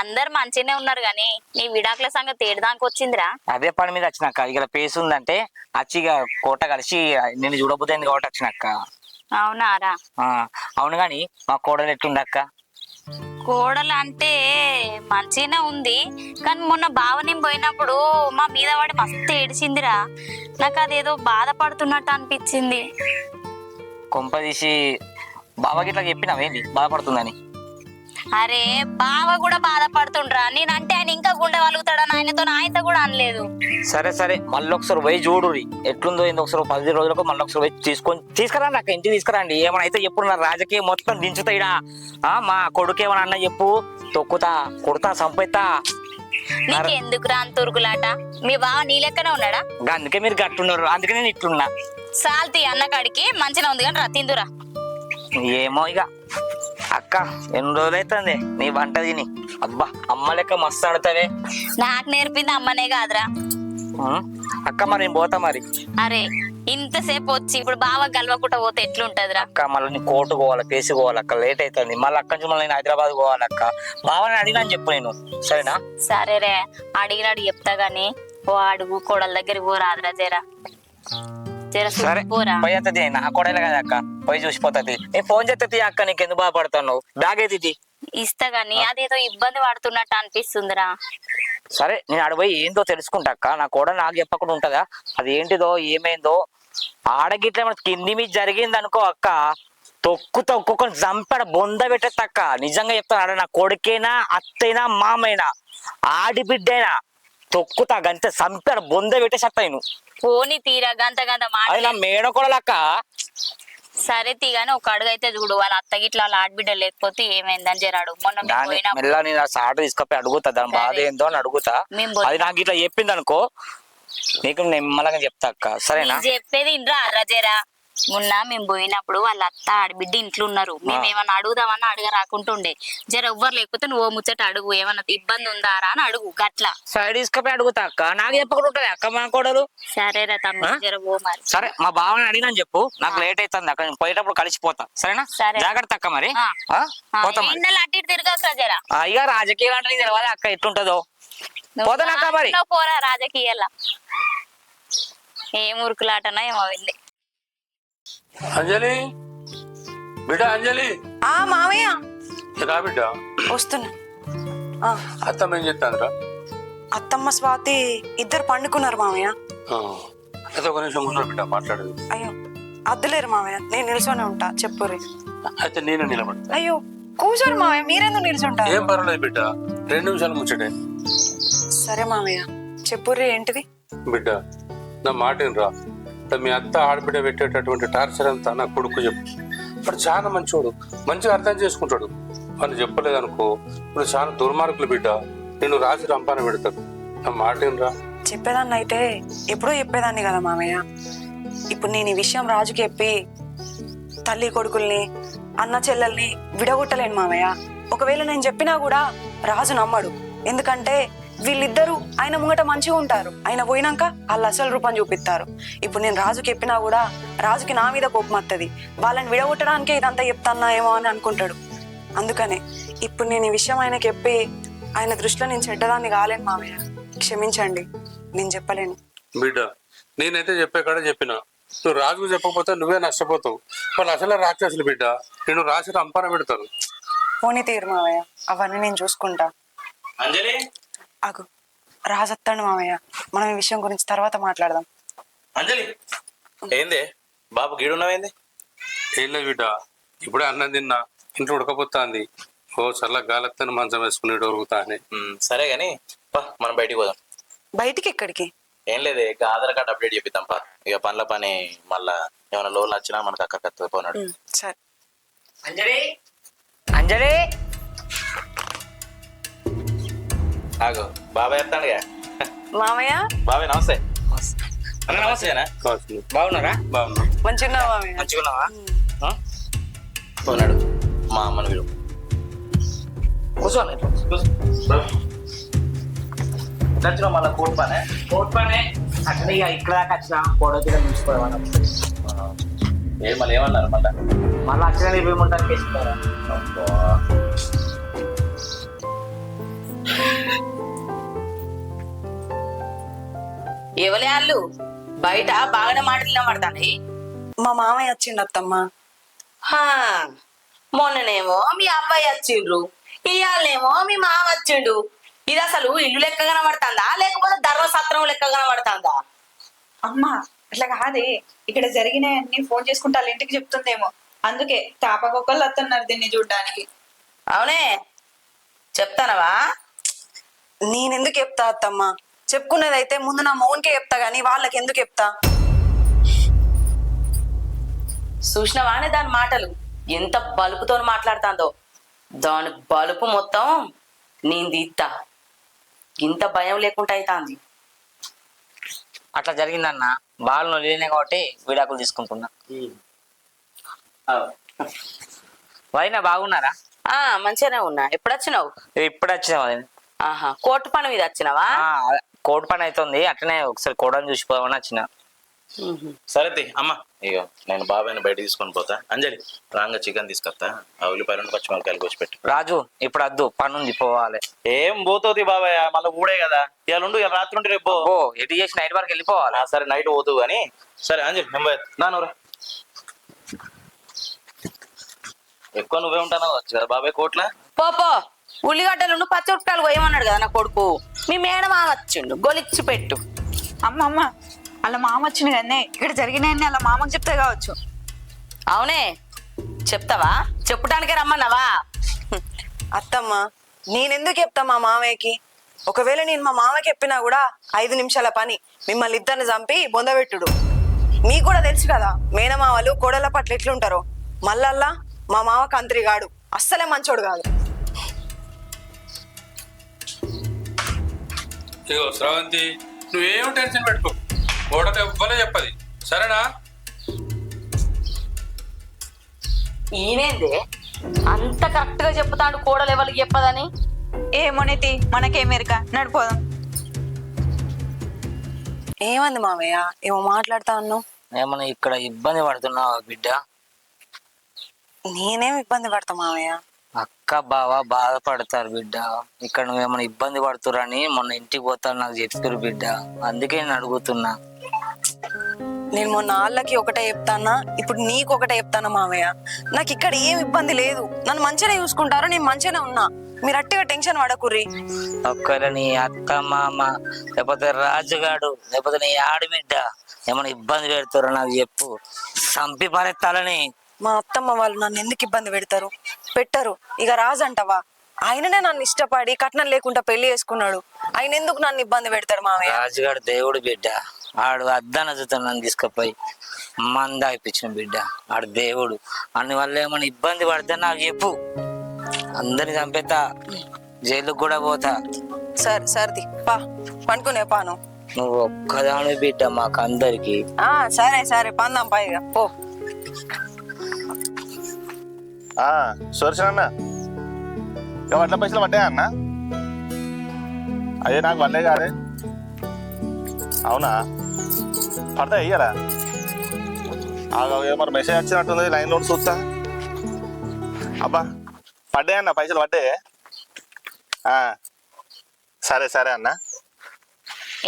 అందరు మంచిగానే ఉన్నారు గాని నీ విడాకుల సంగతి ఏడదానికి వచ్చిందిరా? అదే పని మీద వచ్చినాక, ఇక పేసు ఉందంటే వచ్చి ఇక కోట కలిసి నేను చూడబోతుంది కాబట్టి వచ్చినాక. అవునారా? అవును గాని మా కోడలు ఎట్లుందక్క? కోడలు అంటే మంచిగానే ఉంది, కానీ మొన్న బావని పోయినప్పుడు మా మీద వాడి మస్తు ఏడిచిందిరా. నాకు అదేదో బాధపడుతున్నట్టు అనిపించింది. కొంప తీసి బాబాకి ఇట్లా చెప్పినావేంది బాధపడుతుందని? అరే బావ కూడా బాధపడుతుండ్రా, నేనంటే ఆయన ఇంకా గుండె వలుగుతాడని ఆయనతో కూడా అనలేదు. సరే సరే, మళ్ళీ ఒకసారి పోయి చూడు ఎట్లుందో ఏందో. ఒకసారి 10 రోజులకు మళ్ళీ ఒకసారి పోయి తీసుకురండి అక్క, ఇంటికి తీసుకురండి. ఏమైనా అయితే చెప్పు, నా రాజకీయం మొత్తం దించుతాయిడా. మా కొడుకు ఏమన్నా అన్న చెప్పు, తొక్కుతా కొడుతా సంపేతా. నీకెందుకురా అంత ఉరుగులాట? మీ బావ నీ లెక్కనే ఉన్నాడా? అందుకే మీరు గట్టున్నారు, అందుకే నేను ఇట్లున్నా. సాల్తీ అన్న కాడికి మంచిగా ఉంది కానీ రా తిందురా. ఏమో ఇక అక్క, ఎన్ని రోజులు అవుతుంది నీ వంట తిని? అబ్బా అమ్మ లెక్క మస్తు ఆడుతావే. నాకు నేర్పింది అమ్మనే కాదురా. అక్క మరి నేను పోతా మరి. అరే ఇంతసేపు వచ్చి ఇప్పుడు బావ గెలవకుండా పోతే ఎట్లుంటదిరా? అక్క మళ్ళీ నీ కోర్టు పోవాలి, కేసు పోవాలి అక్క, లేట్ అవుతుంది. మళ్ళీ అక్కడి నుంచి మళ్ళీ నేను హైదరాబాద్ పోవాలక్క. బావని అడిగినా అని చెప్పు నేను, సరేనా? సరేరే, అడిగినాడు చెప్తా గాని ఓ అడుగు కోడల దగ్గర పోరాదురా జరా. సరే పోయేది, నా కోడలే కదా అక్క, పోయి చూసిపోతుంది. నేను ఫోన్ చేస్తే అక్క, నీకు ఎందుకు బాధపడతాను? బ్యాగ్ అయితే ఇస్తా గాని అదేదో ఇబ్బంది పడుతున్నట్టు అనిపిస్తుందిరా. సరే నేను ఆడపోయి ఏందో తెలుసుకుంటా అక్క. నా కోడలు నాకు చెప్పకుండా ఉంటదా? అది ఏంటిదో ఏమైందో ఆడగిట్ల కింది మీద జరిగింది అనుకో అక్క, ఒక్కొక్కరు చంపాడు బొంద పెట్టేస్తక్క. నిజంగా చెప్తాను, నా కొడుకైనా అత్తైనా మామైనా ఆడిబిడ్డైనా తొక్కుతా గంతే, చంపాడు బొంద పెట్టేసేస్తా నేను. పోనీ తీరా గంత గంత మాట. అది నా మేడకోడలక్క. సరే తీగానే ఒక అడుగు అయితే చూడు, వాళ్ళ అత్తగిట్లా వాళ్ళ ఆడబిడ్డ లేకపోతే ఏమైందని జరాడు. మొన్న మేము పోయినప్పుడు మెల్ల నేను సాట తీసుకపోయి అడుగుతా, దాని బాధ ఏందో అని అడుగుతా. అది నాకు ఇట్లా చెప్పింది అనుకో, నీకు నిమ్మలంగా చెప్తా అక్క, సరేనా? నేను చెప్పేది ఇంద్రా అర్రజేరా. మొన్న మేము పోయినప్పుడు వాళ్ళ అత్త ఆడబిడ్డ ఇంట్లో ఉన్నారు. మేము ఏమన్నా అడుగుదామన్నా అడగ రాకుంటుండే. జర ఎవ్వరు లేకపోతే నువ్వు ముచ్చట అడుగు, ఏమన్నా ఇబ్బంది ఉందారా అని అడుగు. గట్లా సైడ్ తీసుకపోయి అడుగుతా అక్క, నాకు చెప్పకుండా ఉంటది అక్క మా కోడలు. సరేరా తమ్ముడు, జర ఓ మరి. సరే మా బావని అడిగినా చెప్పు, నాకు లేట్ అవుతుంది అక్కడ పోయేటప్పుడు కలిసిపోతా, సరేనా? సరే. జాగ్రత్త అక్క మరి. పోతాం మరి. ఎండలు అటు ఇటు తిరగకురా జరా. ఇక రాజకీయాలు అంటే నీకు తెలవాలి అక్క ఎట్లుంటదో. పోతానక్క మరి. నువ్వు పోరా రాజకీయాల. ఏం ఉరుకులాటనా ఏమో వెళ్ళి. అంజలి బిడ్డ, అంజలి ఆ మామయ్య రా బిడ్డ. వస్తున్నా. ఆ, అత్తమ్మ ఏం చెప్తాందిరా? అత్తమ్మ స్వాతి ఇద్దరు పండుకున్నారు మామయ్య. అయితే ఒక నిమిషం ఉన్నారు బిడ్డ, మాట్లాడదు. అయ్యో అద్దులేరు మామయ్య, నేను నిల్చొని ఉంటా, చెప్పుర్రి. అయితే నేను నిలబడతా. అయ్యో కూర్చోరు మామయ్య, మీరెందుకు నిల్చుంటారు? ఏం పర్వాలేదు బిడ్డ, 2 నిమిషాలు ముచ్చటే. సరే మామయ్య, చెప్పుర్రి ఏంటిది? బిడ్డ నా మాట రా, మీ అత్త ఆడబిడ్డ పెట్టేటటువంటి టార్చర్ అంతా నా కొడుకు చెప్పు. వాడు చాలా మంచివాడు, మంచిగా అర్థం చేసుకుంటాడు. వాళ్ళు చెప్పలేదనుకో, ఇప్పుడు చాలా దుర్మార్గులు బిడ్డ, నేను రాజు రంపాన పెడతాడు. నా మాట రా. చెప్పేదాన్ని అయితే ఎప్పుడో చెప్పేదాన్ని కదా మామయ్య. ఇప్పుడు నేను ఈ విషయం రాజుకి చెప్పి తల్లి కొడుకుల్ని అన్న చెల్లెల్ని విడగొట్టలేను మామయ్య. ఒకవేళ నేను చెప్పినా కూడా రాజు నమ్మడు. ఎందుకంటే వీళ్ళిద్దరూ ఆయన ముంగట మంచిగా ఉంటారు, ఆయన పోయినాక వాళ్ళు అసలు రూపం చూపిస్తారు. ఇప్పుడు నేను రాజుకి చెప్పినా కూడా రాజుకి నా మీద కోపం వస్తుంది. వాళ్ళని విడగొట్టడానికే ఇదంతా చెప్తానా ఏమో అని అనుకుంటాడు. అందుకనే ఇప్పుడు నేను ఈ విషయం ఆయనకి చెప్పి ఆయన దృష్టిలో నేను చెడ్డదాన్ని కాలేను మామయ్య. క్షమించండి, నేను చెప్పలేను. బిడ్డ నేనైతే చెప్పే కాడ చెప్పిన, నువ్వు రాజుకు చెప్పకపోతే నువ్వే నష్టపోతావు. వాళ్ళు అసలే రాక్షసులు బిడ్డ, నేను రాసి రంపాన పెడతారు. పోనీ తీరు మామయ్య, అవన్నీ నేను చూసుకుంటా. అంజలి అగు రాజత్తాడు మామయ్య, మనం ఈ విషయం గురించి తర్వాత మాట్లాడదాం. అంజలి ఏంది బాబు గీడున్నావేంది? ఏం లేదు బిడ్డ, ఇప్పుడే అన్నం తిన్నా, ఇంట్లో ఉడకపోతుంది. ఓ చల్ల గాలత్తని మంచం వేసుకుని ఉరుకుతా అని. సరే గాని మనం బయటికి పోదాం. బయటికి ఎక్కడికి? ఏం లేదు, ఇక ఆధార్ కార్డ్ అప్డేట్ చేపిద్దాం పా. ఇక పనుల పని మళ్ళా ఏమైనా లోన్లు వచ్చినా మనకు అక్క కత్త పోనాడు. సరే. అంజలి అంజలి ఆగు, బాబాయ్ వస్తాడుగా. మామయ్య బాబాయ్ నమస్తే. అన్న నమస్తేనా? బాగున్నారా? బాగున్నా. మంచిగా మామయ్య. మంచిగున్నావా? పోనాడు మా అమ్మను వీడు. కూర్చోండి. నచ్చిన మళ్ళీ కోట్ పనే కోట్ పనే అట్లా ఇక ఇక్కడ దాకా వచ్చిన కోడొద్దుగా చూసుకోవాలి. మళ్ళీ ఏమన్నారు మళ్ళా? మళ్ళీ వచ్చిన ఇవ్వమంటారు కేసుకుంటారా? ఎవలే వాళ్ళు బయట బాగానే మాటలు పడతాయి. మా మామయ్య వచ్చిండు అత్తమ్మ. మొన్ననేమో మీ అబ్బాయి వచ్చిండ్రు, ఇవాళనేమో మీ మామ వచ్చిండు. ఇది అసలు ఇల్లు లెక్క కనబడుతుందా లేకపోతే ధర్మసత్రం లెక్క కనబడుతుందా? అమ్మా అట్లా కాదే, ఇక్కడ జరిగినాయన్ని ఫోన్ చేసుకుంటా వాళ్ళ ఇంటికి చెప్తుందేమో, అందుకే తాపకొక్కళ్ళు వస్తున్నారు దీన్ని చూడ్డానికి. అవునే చెప్తానవా? నేనెందుకు చెప్తా అత్తమ్మ? చెప్పుకునేది అయితే ముందు నా మౌన్కే చెప్తా గానీ వాళ్ళకి ఎందుకు చెప్తా? చూసినవానే దాని మాటలు ఎంత బలుపుతో మాట్లాడుతుందో. దాని బలుపు మొత్తం నేను తీస్తా. ఇంత భయం లేకుండా అవుతుంది. అట్లా జరిగిందన్న, బాలు లేనే కాబట్టి విడాకులు తీసుకుంటున్నా. వదినా బాగున్నారా? మంచిగానే ఉన్నా. ఎప్పుడు వచ్చినావు? ఇప్పుడు వచ్చినా. కోర్టు పని మీద వచ్చినావా? కోడి పని అవుతుంది, అట్లనే ఒకసారి కోడని చూసిపోదామని వచ్చిన. సరే అమ్మ, ఇగో నేను బాబాయ్ని బయట తీసుకొని పోతా. అంజలి రాంగా చికెన్ తీసుకొస్తా, ఆ ఉల్లిపాయలు పచ్చిమిరపకాయలు కోసి పెట్టు. రాజు ఇప్పుడు వద్దు, పని ఉంది, పోవాలి. ఏం పోతుంది బాబాయ్, మళ్ళీ ఊడే కదా. ఇవాళ ఉండు, ఇవాళ రాత్రి ఉంటే రేపు ఎటు చేసి నైట్ వరకు వెళ్ళిపోవాలి. సరే నైట్ పోతు కానీ. సరే అంజలి నెంబర్ నానూరా, ఎక్కువ నువ్వే ఉంటాను కదా బాబాయ్ కోట్ల. పో ఉల్లిగడ్డలు పచ్చిమిరపకాయలు పోయమన్నాడు కదా నా కొడుకు. మీ మేడం వచ్చిండు, గొలిచ్చి పెట్టు. అమ్మ వాళ్ళ మామ వచ్చింది కానీ ఇక్కడ జరిగినాయన్ని వాళ్ళ మామకు చెప్తే కావచ్చు. అవునే చెప్తావా? చెప్పడానికే రమ్మన్నావా? అత్తమ్మ నేనెందుకు చెప్తా మా మామయ్యకి? ఒకవేళ నేను మా మామకి చెప్పినా కూడా 5 నిమిషాల పని మిమ్మల్ని ఇద్దరిని చంపి బొందబెట్టుడు. మీకు కూడా తెలుసు కదా మేనమావలు కోడల పట్ల ఎట్లుంటారో. మళ్ళల్లా మా మామ కంత్రిగాడు, అస్సలే మంచోడు కాదు. ఇగో శ్రవంతి, నువ్వేం టెన్షన్ పెట్టుకో, కోడలు ఎవ్వలే చెప్పది, సరేనా? ఈయనేందే అంత కరెక్ట్ గా చెప్తాడు కోడలు ఎవరికి చెప్పదని? ఏమోనితి మనకేమెరక, నడిపోదాం. ఏమంది మామయ్య? ఏమో మాట్లాడుతా అన్నావు. ఏమన్నా ఇక్కడ ఇబ్బంది పడుతున్నావా బిడ్డ? నేనేం ఇబ్బంది పడతా మామయ్య? అక్క బావ బాధపడతారు బిడ్డ. ఇక్కడ నువ్వేమైనా ఇబ్బంది పడుతురని మొన్న ఇంటికి పోతాను నాకు చెప్పారు బిడ్డ, అందుకే నేను అడుగుతున్నా. నేను మొన్న వాళ్ళకి ఒకటే చెప్తానా, ఇప్పుడు నీకు ఒకటే చెప్తానా మామయ్య. నాకు ఇక్కడ ఏం ఇబ్బంది లేదు, నన్ను మంచిగానే చూసుకుంటారు, నేను మంచిగానే ఉన్నా. మీరు అట్టిగా టెన్షన్ పడకుర్రి. ఒక్కరు నీ అత్త మామ లేకపోతే రాజుగాడు లేకపోతే నీ ఆడబిడ్డ ఏమైనా ఇబ్బంది పెడతారో నాకు చెప్పు, చంపి పారెత్తాలని. మా అత్తమ్మ వాళ్ళు నన్ను ఎందుకు ఇబ్బంది పెడతారు? పెట్టరు. ఇక రాజు అంటవా, ఆయననే నన్ను ఇష్టపడి కట్నం లేకుండా పెళ్లి చేసుకున్నాడు, ఆయన ఎందుకు నన్ను ఇబ్బంది పెడతాడు మామయ్య? రాజుగాడు దేవుడు బిడ్డ, ఆడు అద్దాన చూస్తాను నన్ను తీసుకుపోయి మంద అయిపించిన బిడ్డ, ఆడు దేవుడు. అన్ని వల్ల ఏమైనా ఇబ్బంది పడితే నాకు చెప్పు, అందరిని చంపేతా, జైలుకు కూడా పోతా. సరే సర్ది పా, పండుకునే పాను. నువ్వు ఒక్కదాని బిడ్డ మాకు అందరికి. సరే సరే పందాం పైగా పో. సుదర్శన్ అన్న, ఇక వడ్ల పైసలు పడ్డాయా అన్న? అదే నాకు వడ్లే కాదే. అవునా, పడతాయి ఇయ్యారా? మరి మెసేజ్ వచ్చినట్టుంది, లైన్లో చూస్తా. అబ్బా పడ్డాయన్న, పైసలు పడ్డాయి. సరే సరే అన్న.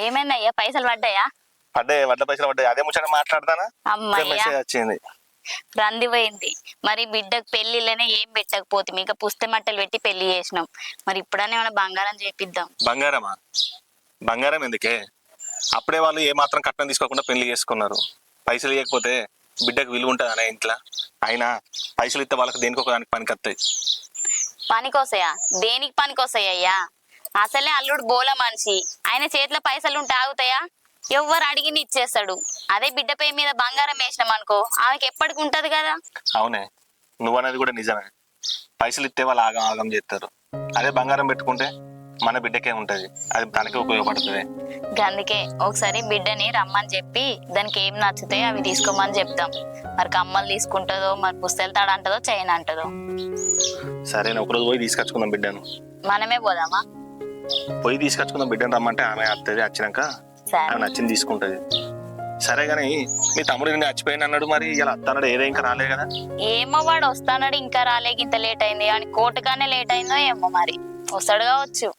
ఏమైంది అయ్యా, పైసలు పడ్డాయా? పడ్డాయి, వడ్ల పైసలు పడ్డాయి. అదే ముచ్చట మాట్లాడతానా, మెసేజ్ వచ్చింది. రంది పోయింది. మరి బిడ్డకు పెళ్లిలోనే ఏం పెట్టకపోతే ఇంకా పుస్తమట్టలు పెట్టి పెళ్లి చేసినాం. మరి ఇప్పుడనే మన బంగారం చేపిద్దాం. బంగారమా? బంగారం ఎందుకే? అప్పుడే వాళ్ళు ఏ మాత్రం కట్నం తీసుకోకుండా పెళ్లి చేసుకున్నారు. పైసలు ఇవ్వకపోతే బిడ్డకు విలువ ఉంటుంది అనే ఇంట్లో. అయినా పైసలు ఇస్తే వాళ్ళకి దేనికి ఒక దానికి పనికి వస్తాయి. పనికొస్తాయా? దేనికి పనికొస్తాయ్యా? అసలే అల్లుడు బోల మనిషి, ఆయన చేతిలో పైసలు ఉంటే ఆగుతాయా? ఎవరు అడిగిని ఇచ్చేస్తాడు. అదే బిడ్డ పై మీద బంగారం వేసినాం అనుకో, ఆమెకి ఎప్పటికి ఉంటది కదా. అవునే, నువ్వు అనేది కూడా నిజమే. పైసలు ఇస్తే వాళ్ళు ఆగం ఆగం చేస్తారు. అదే బంగారం పెట్టుకుంటే మన బిడ్డకే ఉంటది, అది తనకే ఉపయోగపడుతుంది. అందుకే ఒకసారి బిడ్డని రమ్మని చెప్పి దానికి ఏం నచ్చుతాయో అవి తీసుకోమని చెప్తాం. మరి కమ్మలు తీసుకుంటుందో, మరి పుస్తలు తాడు అంటదో, చైన్ అంటదో. సరే, ఒకరోజు పోయి తీసుకొచ్చుకుందాం బిడ్డను. మనమే పోదామా? పోయి తీసుకొచ్చుకుందాం బిడ్డను. రమ్మంటే ఆమె వస్తుంది, వచ్చినాక ఆమె నచ్చింది తీసుకుంటది. సరే గాని మీ తమ్ముడు నిన్ను చచ్చిపోయింది అన్నాడు, మరి ఇలా అత్తన్నాడు, ఏదో ఇంకా రాలే కదా? ఏమో వాడు వస్తానాడు, ఇంకా రాలే, ఇంత లేట్ అయింది అని కోర్టుగానే లేట్ అయిందో ఏమో, మరి వస్తాడు కావచ్చు.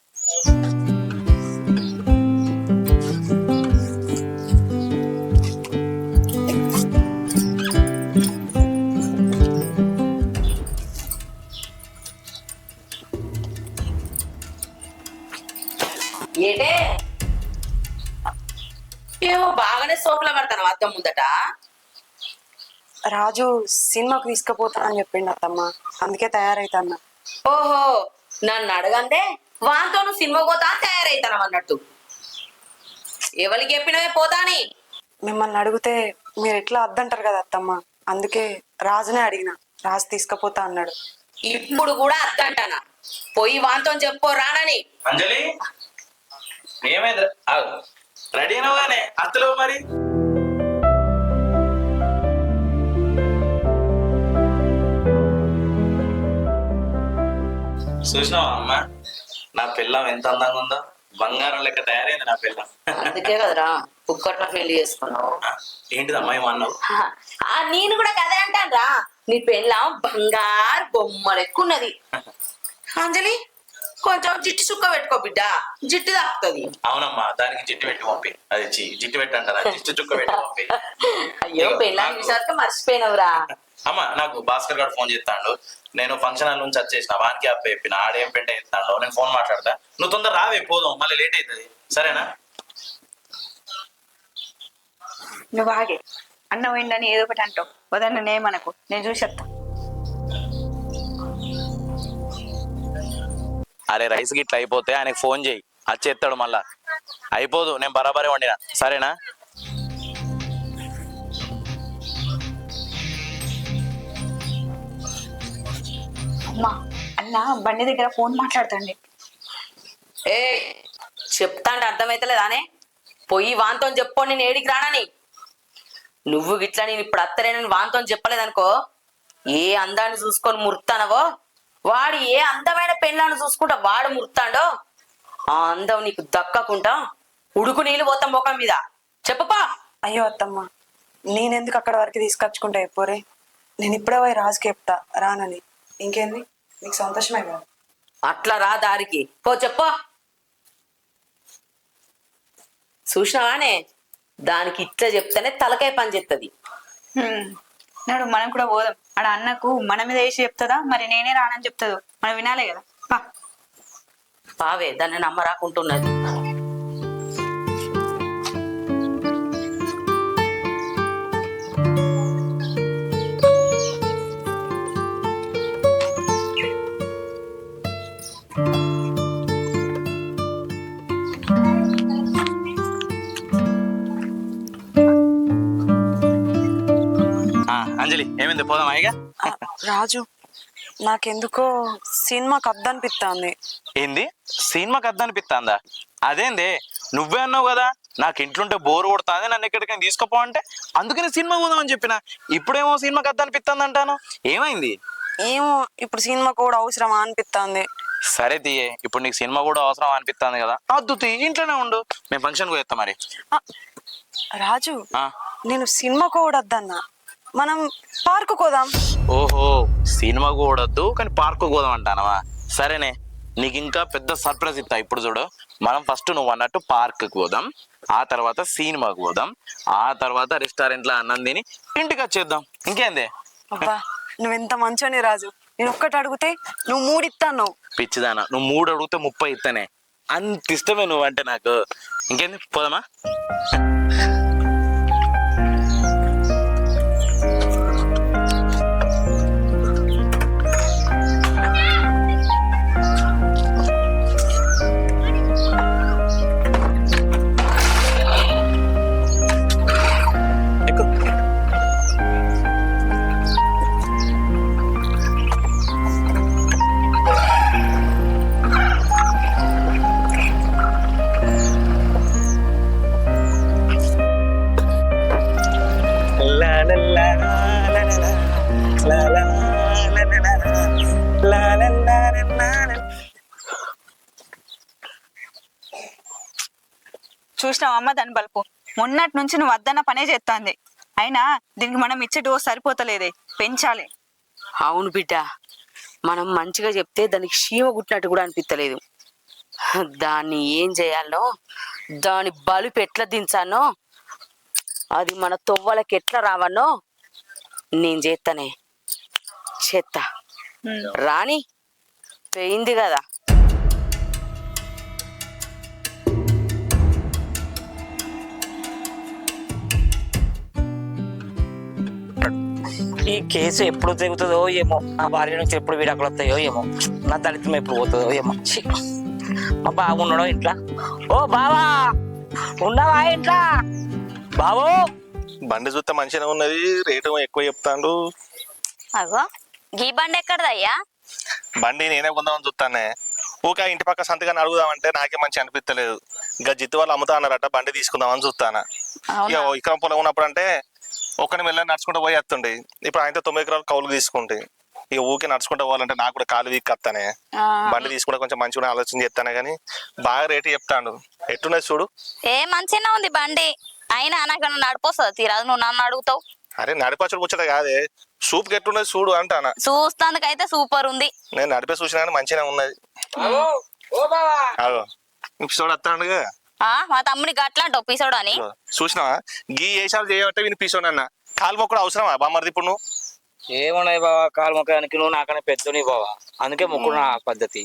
ఏటే ఏమో బాగానే సోకుల పడతాను అద్దం ముందట. రాజు సినిమాకు తీసుకుపోతా అని చెప్పిండు అత్తమ్మ, అందుకే తయారైతాన్నా. ఓహో, నన్ను అడగందే వాంతో నువ్వు సినిమా పోతా తయారైతాను అన్నట్టు. ఎవరికి చెప్పినవే పోతాని? మిమ్మల్ని అడిగితే మీరు ఎట్లా అద్దంటారు కదా అత్తమ్మ, అందుకే రాజునే అడిగిన. రాజు తీసుకుపోతా అన్నాడు. ఇప్పుడు కూడా అద్దంటానా? పోయి వాంతో చెప్పుకో రానని. అంజలి, ఏమైంది? రెడీ అయినావుగానే అత్తలో మరి. చూసినావా అమ్మ, నా పిల్లం ఎంత అందంగా ఉందో, బంగారం లెక్క తయారైంది నా పిల్లం. అందుకే కదరా కుక్కట్ల పెళ్లి చేసుకున్నావు. ఏంటిదమ్మా ఏమన్నావు? నేను కూడా కదే అంటాను. నీ పెళ్ళం బంగారు బొమ్మ లెక్కున్నది. అంజలి, కొంచెం జిట్టు చుక్క పెట్టుకో బిడ్డ, జిట్టు తాకుతుంది. అవునమ్మా, దానికి జిట్టు పెట్టి పంపి. అది జిట్టు పెట్టి అంటారా, జిట్టు చుక్క పెట్టి పంపి. అయ్యో, పెళ్ళాన్ని చూసాక మర్చిపోయినవురా. అమ్మ, నాకు భాస్కర్ గారు ఫోన్ చేస్తాడు. నేను ఫంక్షన్ హాల్ నుంచి వచ్చేసిన, వానికి అప్ప చెప్పిన, ఆడేం పెంట చెప్తాడు. నేను ఫోన్ మాట్లాడతా, నువ్వు తొందర రావే, పోదాం, మళ్ళీ లేట్ అవుతుంది. సరేనా? నువ్వు ఆగే, అన్నం ఏంటని ఏదో ఒకటి అంటావు. వదన్న నేమనకు, నేను చూసేస్తా. అరే రైస్ గిట్ల అయిపోతే ఆయనకు ఫోన్ చేయి, వచ్చేస్తాడు మళ్ళా. అయిపోదు, నేను బరాబరే వండినా, సరేనా? అమ్మా అన్న బండి దగ్గర ఫోన్ మాట్లాడుతండి. ఏ చెప్తా అంటే అర్థమైతలేదానే? పోయి వాంతో చెప్పు, నేను ఏడికి రానని. నువ్వు గిట్లా నేను ఇప్పుడు అత్తలేనని వాంతో చెప్పలేదనుకో, ఏ అందాన్ని చూసుకొని ముర్తానవో, వాడు ఏ అందమైన పెళ్ళాన్ని చూసుకుంటా వాడు ముర్తాడో, ఆ అందం నీకు దక్కకుండా ఉడుకు నీళ్ళు పోతాం ముఖం మీద. చెప్పుపా. అయ్యో అత్తమ్మ, నేనెందుకు అక్కడ వరకు తీసుకొచ్చుకుంటా ఎప్పుడే? నేను ఇప్పుడే పోయి రాజుకి చెప్తా రానని. ఇంకేంది, నీకు సంతోషమే కదా? అట్లా రా దారికి పో, చెప్పు. చూసినావానే, దానికి ఇట్లా చెప్తేనే తలకాయ పని చేస్తుంది. నాడు మనం కూడా పోదాం. ఆడ అన్నకు మన మీద వేసి చెప్తుందా, మరి నేనే రానని చెప్తాదు, మనం వినాలే కదా. పావే, దాన్ని నమ్మరాకుంటున్నది. అంజలి, ఏమైంది? పోదామా ఇక? రాజు, నాకెందుకో సినిమాకి అద్దనిపిస్తుంది. ఏంది సినిమాకి అద్దనిపిస్తుందా? అదేంది, నువ్వే అన్నావు కదా నాకు ఇంట్లోంటే బోర్ కొడుతుంది, నన్ను ఎక్కడికైనా తీసుకుపో అంటే, అందుకని సినిమా పోదామని చెప్పిన. ఇప్పుడేమో సినిమాకి అద్దనిపిస్తుంది అంటాను, ఏమైంది? ఏమో ఇప్పుడు సినిమా కూడా అవసరమా అనిపిస్తుంది. సరే తీయే, ఇప్పుడు నీకు సినిమా కూడా అవసరం అనిపిస్తుంది కదా, అద్దు తీ, ఇంట్లోనే ఉండు, మేము ఫంక్షన్ పోయేస్తాం. మరి రాజు, నేను సినిమా కూడా వద్దన్నా, మనం పార్కు పోదాం. ఓహో, సినిమా కూడద్దు కానీ పార్కు పోదాం అంటానవా? సరేనే, నీకు ఇంకా పెద్ద సర్ప్రైజ్ ఇస్తా. ఇప్పుడు చూడు, మనం ఫస్ట్ నువ్వు అన్నట్టు పార్క్కి పోదాం, ఆ తర్వాత సినిమాకి పోదాం, ఆ తర్వాత రెస్టారెంట్లో అన్నం తిని ఇంటికి వచ్చేద్దాం. ఇంకేంది? అబ్బా, నువ్వెంత మంచోని రాజు. నేను ఒక్కటి అడిగితే నువ్వు 3 ఇస్తాను. పిచ్చిదానా, నువ్వు 3 అడిగితే 30 ఇస్తానే, అంత ఇష్టమే నువ్వంటే నాకు. ఇంకేంది, పోదామా? చూసినావు అమ్మ దాని బల్పు, మొన్నటి నుంచి నువ్వు వద్దన్న పనే చేస్తాంది. అయినా దీనికి మనం ఇచ్చే డోస్ సరిపోతలేదే, పెంచాలి. అవును బిడ్డ, మనం మంచిగా చెప్తే దానికి చీమ కుట్టినట్టు కూడా అనిపించలేదు. దాన్ని ఏం చేయాలో, దాని బలుపు ఎట్లా దించానో, అది మన తొవ్వలకి ఎట్లా రావనో నేను చేస్తానే. చేత్తా రాని, పోయింది కదా. ఈ కేసు ఎప్పుడు తెగుతుందో ఏమో, నా భార్య నుంచి ఎప్పుడు విడాకులు వస్తాయో ఏమో, నా దళితం ఎప్పుడు పోతుందో ఏమో. మా బాబు ఉన్నాడో ఇంట్లో? ఓ బావా, ఉన్నావా ఇంట్లో? బాబు, బండి చూస్తే మంచిగా ఉన్నది, రేటు ఎక్కువ చెప్తాండు. అగో, గీ బండి ఎక్కడదయ్యా? బండి నేనే కొందామని చూస్తానే. ఊక ఇంటి పక్క సంతకాన్ని అడుగుదామంటే నాకే మంచి అనిపించలేదు. ఇంకా జిత్తు వాళ్ళు అమ్ముతా అన్నారట, బండి తీసుకుందామని చూస్తాను. ఇక ఇక్కడ పొలం ఉన్నప్పుడు అంటే ఒక్కని వెళ్ళని నడుచుకుంటూ పోయి వస్తుండే. ఇప్పుడు ఆయనతో 9 ఎకరాలు కౌలు తీసుకుంటే ఇక ఊకే నడుచుకుంటూ పోవాలంటే నాకు కూడా కాలు వీక్ వస్తానే. బండి తీసుకుంటే కొంచెం మంచిగా ఆలోచన చేస్తానే, కానీ బాగా రేటు చెప్తాడు. ఎట్టున్నది చూడు. ఏ మంచిగా ఉంది బండి, అయినా నాకు నడిపోస్తుంది తీరాదు, నువ్వు నన్ను అడుగుతావు. అరే నడిపచ్చుడు కూర్చోట కాదే, సూప్ ఎట్టున్నది చూడు అంటానా. చూస్తానికైతే సూపర్ ఉంది. నేను నడిపే చూసినా కానీ మంచిగా ఉన్నది. పిసోడు వస్తాడుగా. మా తమ్ముడి గట్లంటావు పిసోడు అని. చూసినావా, గీ ఏషాలు చేయబట్టే వీని పిసోడు అన్న. కాలు మొక్కడు అవసరమా బామ్మది? ఇప్పుడు నువ్వు ఏమున్నాయి బావా, కాలు మొక్కడానికి నువ్వు నాకనే పెద్దని బావా, అందుకే మొక్కుడు నా పద్ధతి.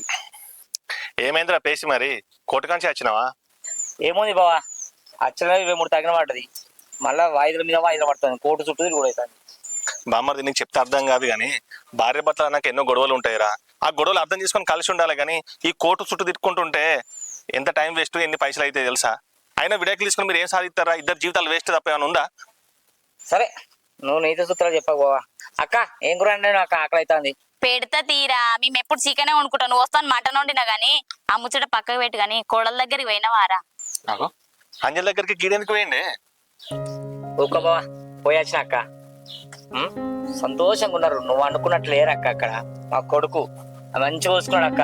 ఏమైందిరా పేసి, మరి కోటకాంచి వచ్చినావా? ఏముంది బావా, అచ్చన 23 తగిన పడ్డది, మళ్ళా వాయిదాల మీద వాయిదా పడుతుంది, కోర్టు చుట్టూ కూడా అవుతుంది. బామ్మది నీకు చెప్తే అర్థం కాదు కానీ భార్య భర్తలు అన్నాక ఎన్నో గొడవలు ఉంటాయిరా. ఆ గొడవలు అర్థం చేసుకొని కలిసి ఉండాలి కానీ ఈ కోర్టు చుట్టూ తిట్టుకుంటుంటే ఎంత టైం వేస్ట్, ఎన్ని పైసలు అయితే తెలుసా? అయినా విడాకులు తీసుకొని మీరు ఏం సాధిస్తారా? ఇద్దరు జీవితాలు వేస్ట్ తప్ప ఏమైనా ఉందా? సరే నువ్వు నీతి సూత్రాలు చెప్పకపోవా. అక్క ఏం కూర అంటే అక్క ఆకలి అవుతుంది. పెడతా తీరా, మేము ఎప్పుడు చికెనే వండుకుంటాం. నువ్వు వస్తాను మటన్ వండినా గానీ ఆ ముచ్చట పక్కకు పెట్టి గానీ కోడల దగ్గరికి పోయినవారా? నాకు అంజల్ దగ్గరికి గీడెనికి పోయిండే. ఊక బావా పోయొచ్చిన అక్క. సంతోషంగా ఉన్నారు. నువ్వు అనుకున్నట్లు లేరు అక్క. అక్కడ మా కొడుకు మంచిగా చూసుకున్నాడు అక్క.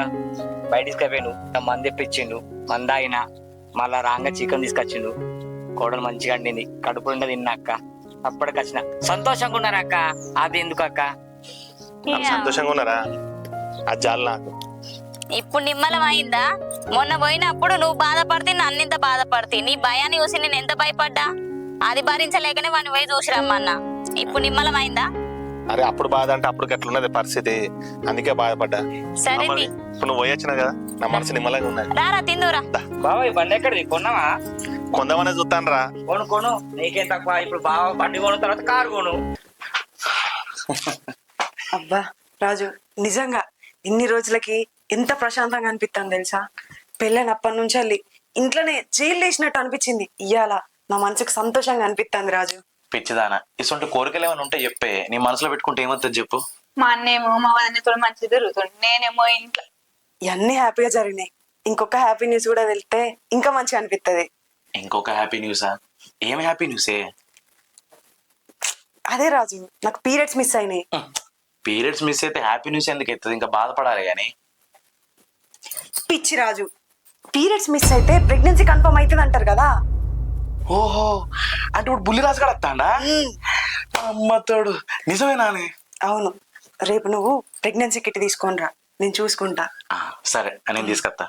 బయట తీసుకపోయిండు, నా మంది తెప్పించిండు, మంద అయినా మళ్ళా రాంగా చికెన్ తీసుకొచ్చిండు. కోడలు మంచిగా అండింది, కడుపు నిండా తిన్నా అక్క. అప్పటికి వచ్చిన సంతోషంగా ఉన్నారు అక్క. అది ఎందుకు అక్క? వాళ్ళు సంతోషంగా ఉన్నారా? అది చాలు నాకు. ఇప్పుడు నిమ్మలం అయిందా? మొన్న పోయినప్పుడు నువ్వు బాధపడితే నన్నింత బాధపడితే, నీ భయాన్ని చూసి నేను ఎంత భయపడ్డా. అది భరించలేకనే వాడిని పోయి చూసి రమ్మన్నా. ఇప్పుడు నిమ్మలం అయిందా? అరే అప్పుడు బాధ అంటే అప్పుడు గట్లున్నది పరిస్థితి, అందుకే బాధపడ్డా. సరే అమ్మది, ఇప్పుడు నువ్వు పోయొచ్చినా కదా నా మనసు నిమ్మలంగా ఉన్నది. రారా తిందురా. బావా ఈ బండి ఎక్కడిది? కొన్నావా? కొందామనే చూస్తాను రా. కొను నీకేం తక్కువ. ఇప్పుడు బావ బండి కొన్న తర్వాత కారు కొను. అబ్బా రాజు, నిజంగా ఇన్ని రోజులకి ఎంత ప్రశాంతంగా అనిపిస్తుంది తెలుసా? పెళ్ళైనప్పటి నుంచి వెళ్ళి ఇంట్లోనే జైలు వేసినట్టు అనిపించింది. ఇయ్యాల నా మనసుకు సంతోషంగా అనిపిస్తుంది రాజు. పిచ్చిదానా, ఇటువంటి కోరికలు ఏమైనా ఉంటే చెప్పే. నీ మనసులో పెట్టుకుంటే ఏమవుతుంది చెప్పు. మా అన్నేమో మా వదినతో మంచి తిరుగుతుంది, నేనేమో ఇంట్లో. ఇవన్నీ హ్యాపీగా జరిగినాయి. ఇంకొక హ్యాపీ న్యూస్ కూడా వెళ్తే ఇంకా మంచిగా అనిపిస్తుంది. ఇంకొక హ్యాపీ న్యూసా? ఏం హ్యాపీ న్యూసే? అదే రాజు, నాకు పీరియడ్స్ మిస్ అయినాయి. పీరియడ్స్ మిస్ అయితే హ్యాపీ న్యూస్ ఎందుకు ఎత్తుంది? ఇంకా బాధపడాలి కానీ. పిచ్చి రాజు, పీరియడ్స్ మిస్ అయితే ప్రెగ్నెన్సీ కన్ఫర్మ్ అవుతుంది అంటారు కదా. ఓహో, అంటే ఇప్పుడు బుల్లిరాజు కూడా వస్తాడా? అమ్మతోడు నిజమేనా? అవును, రేపు నువ్వు ప్రెగ్నెన్సీ కిట్ తీసుకొని రా, నేను చూసుకుంటా. సరే నేను తీసుకొస్తా.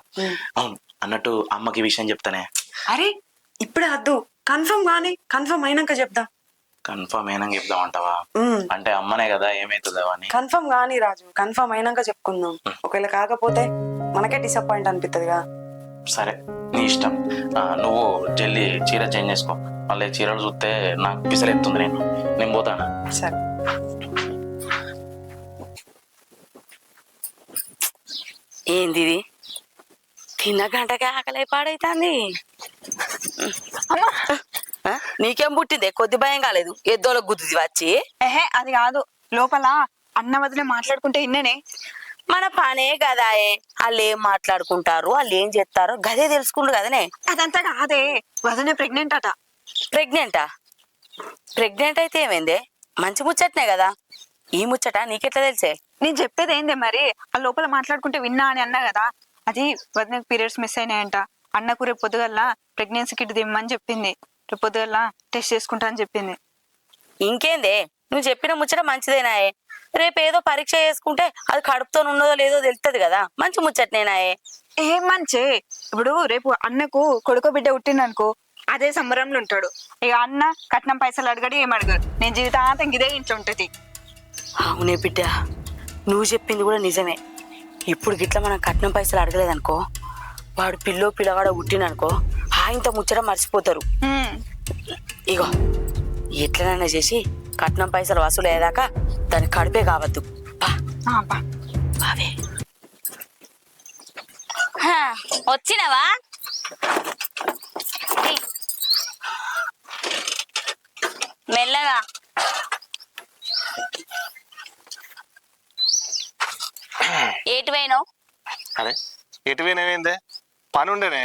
అవును అన్నట్టు అమ్మకి విషయం చెప్తానే. అరే ఇప్పుడే వద్దు, కన్ఫర్మ్ అయినాక చెప్దాం. కన్ఫర్మ్ అయినాక చెప్దామంటావా? అంటే అమ్మనే కదా, ఏమైతుందో అని. కన్ఫర్మ్ కానీ రాజు, కన్ఫర్మ్ అయినాక చెప్పుకుందాం. ఒకవేళ కాకపోతే మనకే డిసప్పాయింట్ అనిపిస్తుందిగా. సరే నీ ఇష్టం. నువ్వు జల్లి చీర చేంజ్ చేసుకో. మళ్ళీ చీరలు చూస్తే నాకు పిసలెత్తుంది. నేను పోతాను. సరే. ఏంది ఇది? తిన్న గంటకి ఆకలి పాడైతుంది. నీకేం పుట్టిందే? కొద్ది భయం కాలేదు? ఎద్దోళ్ళ గుద్ది వచ్చి. ఏహే అది కాదు, లోపల అన్న వదిలే మాట్లాడుకుంటే ఇన్ననే. మన పనే గదాయే. వాళ్ళు ఏం మాట్లాడుకుంటారు, వాళ్ళు ఏం చేస్తారు గదే తెలుసుకుంటు కదనే. అదంతా కాదే, వదిలే ప్రెగ్నెంట్ అట. ప్రెగ్నెంటా? ప్రెగ్నెంట్ అయితే ఏమైందే? మంచి ముచ్చటనే కదా. ఈ ముచ్చట నీకెట్లా తెలిసే? నేను చెప్పేది ఏందే మరి, ఆ లోపల మాట్లాడుకుంటే విన్నా అని అన్నా కదా. అది వదిన పీరియడ్స్ మిస్ అయినాయంట. అన్నకు రేపు పొద్దుగల్లా ప్రెగ్నెన్సీ కిట్ దిమ్మని చెప్పింది. రేపు పొద్దుగల్లా టెస్ట్ చేసుకుంటా అని చెప్పింది. ఇంకేందే, నువ్వు చెప్పిన ముచ్చట మంచిదేనాయే. రేపు ఏదో పరీక్ష చేసుకుంటే అది కడుపుతో ఉన్నదో లేదో తెలుస్తుంది కదా. మంచి ముచ్చటనేనాయే. ఏం మంచి, ఇప్పుడు రేపు అన్నకు కొడుకో బిడ్డ పుట్టిందనుకో, అదే సంబరంలో ఉంటాడు. ఇక అన్న కట్నం పైసలు అడగడు, ఏం అడగడు. నేను జీవితాంతం ఇదే ఇంట్లో ఉంటది. అవునే బిడ్డ, నువ్వు చెప్పింది కూడా నిజమే. ఇప్పుడు గిట్లా మనం కట్నం పైసలు అడగలేదనుకో, వాడు పిల్లగాడ పుట్టిననుకో ఆయనతో ముచ్చట మర్చిపోతారు. ఇగో ఎట్లనైనా చేసి కట్నం పైసలు వసూలు అయ్యేదాకా దాని కడుపే కావద్దు. బావే వచ్చినవా? మెల్లగా. ఏటి పోయినావు? అరే ఎటు పోయినవేందే? పని ఉండేనే.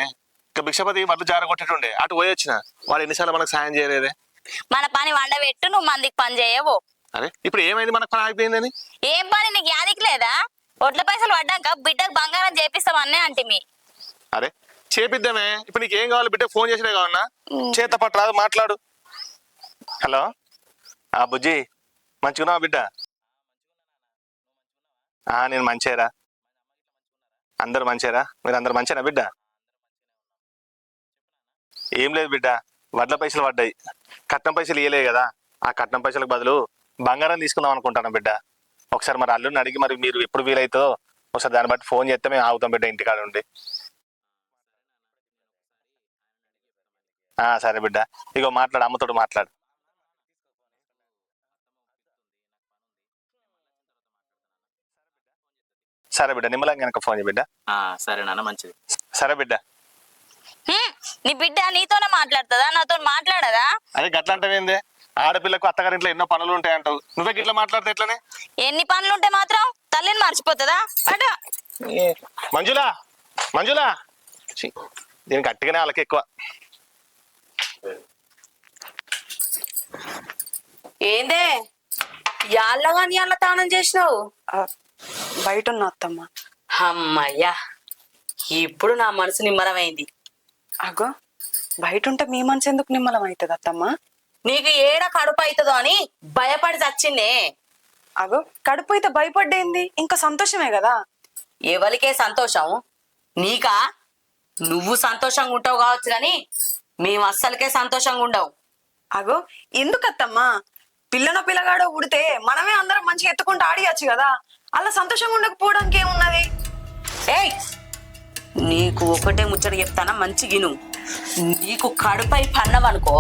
ఇంకా భిక్షపతి వడ్లు జార కొట్టేటుండే, అటు పోయి వచ్చిన. వాడు ఎన్నిసార్లు మనకు సాయం చేయలేదే. మన పని వండబెట్టు, నువ్వు మందికి పని చేయవు. అరే ఇప్పుడు ఏమైంది? మనకు పని ఆగిపోయిందని. ఏం పని నీకు యాదికి లేదా? ఒడ్ల పైసలు పడ్డాక బిడ్డకు బంగారం చేపిస్తామన్నే అంటే మీ. అరే చేపిద్దామే. ఇప్పుడు నీకు ఏం కావాలి? బిడ్డ ఫోన్ చేసినా కావన్నా, చేత పట్టు రాదు, మాట్లాడు. హలో బుజ్జి, మంచిగున్నావా బిడ్డ? నేను మంచిరా. అందరు మంచిరా? మీరు అందరు మంచిరా బిడ్డ? ఏం లేదు బిడ్డ, వడ్ల పైసలు పడ్డాయి. కట్నం పైసలు ఇవ్వలేదు కదా. ఆ కట్నం పైసలకు బదులు బంగారం తీసుకుందాం అనుకుంటాను బిడ్డ. ఒకసారి మరి అల్లుడిని అడిగి మరి మీరు ఎప్పుడు వీలైతో ఒకసారి దాన్ని బట్టి ఫోన్ చేస్తే మేము ఆగుతాం బిడ్డ ఇంటికాడ ఉండి. సరే బిడ్డ, ఇగో మాట్లాడు, అమ్మతోటి మాట్లాడు. సరే బిడ్డ నిమ్మలంగా వెనక ఫోన్ చేయి బిడ్డ. సరే నాన్న మంచిది. సరే బిడ్డ. నీ బిడ్డ నీతోనే మాట్లాడుతుందా, నాతో మాట్లాడదా? అదే గట్లా అంటావేంది? ఆడపిల్లకు అత్తగారింట్లో ఎన్నో పనులు ఉంటాయి అంటావు, నువ్వే గిట్లా మాట్లాడితే ఎట్లనే? ఎన్ని పనులు ఉంటే మాత్రం తల్లిని మర్చిపోతుందా? అట మంజులా మంజులా ఛీ, దీనికి గట్టిగానే వాళ్ళకి ఎక్కువ. ఏందే యాళ్ళగాని అల్ల తానం చేసినావు? బయట ఉన్న అత్తమ్మ. అమ్మయ్యా, ఇప్పుడు నా మనసు నిమ్మరమైంది. అగో బయట ఉంటే మీ మనసు ఎందుకు నిమ్మలం అవుతుంది అత్తమ్మ? నీకు ఏడ కడుపు అవుతుందో అని భయపడి చచ్చిందే. అగో కడుపు అయితే భయపడ్డేంది, ఇంకా సంతోషమే కదా. ఎవరికే సంతోషం? నీకా? నువ్వు సంతోషంగా ఉంటావు కావచ్చు కానీ మేము అస్సలకే సంతోషంగా ఉండవు. అగో ఎందుకు అత్తమ్మా, పిల్లగాడో ఉడితే మనమే అందరం మంచిగా ఎత్తుకుంటూ ఆడియచ్చు కదా, అలా సంతోషంగా ఉండకపోవడానికి ఏమున్నది? ఏయ్, నీకు ఒకటే ముచ్చట చెప్తానా, మంచిగిను. నీకు కడుపై పన్నవనుకో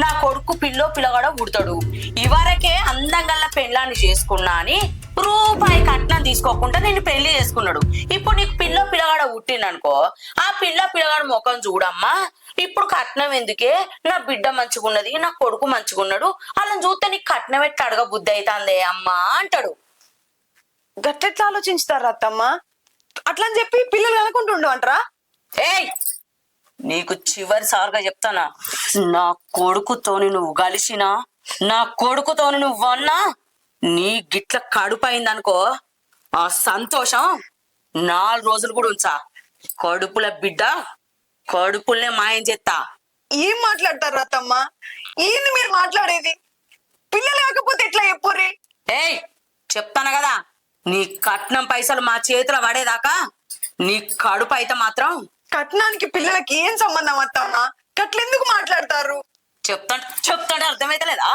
నా కొడుకు పిల్లగాడో ఉడతాడు. ఇవరకే అందంగల్లా పెళ్ళాన్ని చేసుకున్నా అని రూపాయి కట్నం తీసుకోకుండా నేను పెళ్లి చేసుకున్నాడు. ఇప్పుడు నీకు పిల్లగాడ ఉట్టిందనుకో, ఆ పిల్లగాడు ముఖం చూడమ్మా, ఇప్పుడు కట్నం ఎందుకే, నా బిడ్డ మంచిగున్నది, నా కొడుకు మంచిగున్నాడు, అలా చూస్తే నీకు కట్నం ఎట్లా అడగ బుద్ధి అవుతుందే అమ్మా అంటాడు. గట్టెట్లా ఆలోచించుతారా అత్తమ్మ? అట్లా అని చెప్పి పిల్లలు అనుకుంటుండు అంటారా? ఏయ్, నీకు చివరిసారిగా చెప్తానా, నా కొడుకుతోని నువ్వు కలిసినా, నా కొడుకుతోని నువ్వు అన్నా, నీ గిట్ల కడుపైందనుకో, ఆ సంతోషం 4 రోజులు కూడా ఉంచా. కడుపుల బిడ్డ కడుపుల్నే మాయం చేస్తా. ఏం మాట్లాడతారు అత్తమ్మ? ఏంది మీరు మాట్లాడేది? పిల్లలు కాకపోతే ఎట్లా చెప్పుర్రి? ఏయ్, చెప్తాను కదా, నీ కట్నం పైసలు మా చేతిలో పడేదాకా నీ కడుపు అయితే మాత్రం. కట్నానికి పిల్లలకి ఏం సంబంధం అత్తమ్మ? గట్లెందుకు మాట్లాడతారు? చెప్తాంటే అర్థమైతలేదా?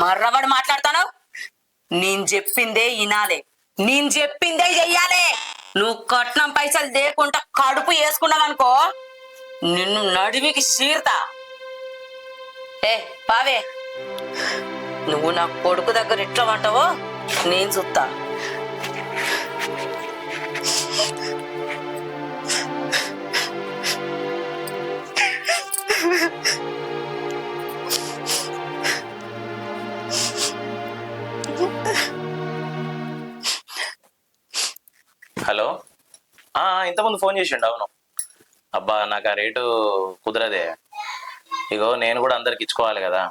మర్రవాడు మాట్లాడతాను. నేను చెప్పిందే వినాలే, నేను చెప్పిందే చెయ్యాలే. నువ్వు కట్నం పైసలు లేకుండా కడుపు వేసుకున్నావనుకో, నిన్ను నడివికి చీరతా. ఏ పావే, నువ్వు నా కొడుకు దగ్గర ఎట్లా వంటావో నేను చూస్తా. హలో, ఇంతకుముందు ఫోన్ చేసిండు. అవును అబ్బా, నాకు ఆ రేటు కుదరదే. ఇగో నేను కూడా అందరికి ఇచ్చుకోవాలి కదా,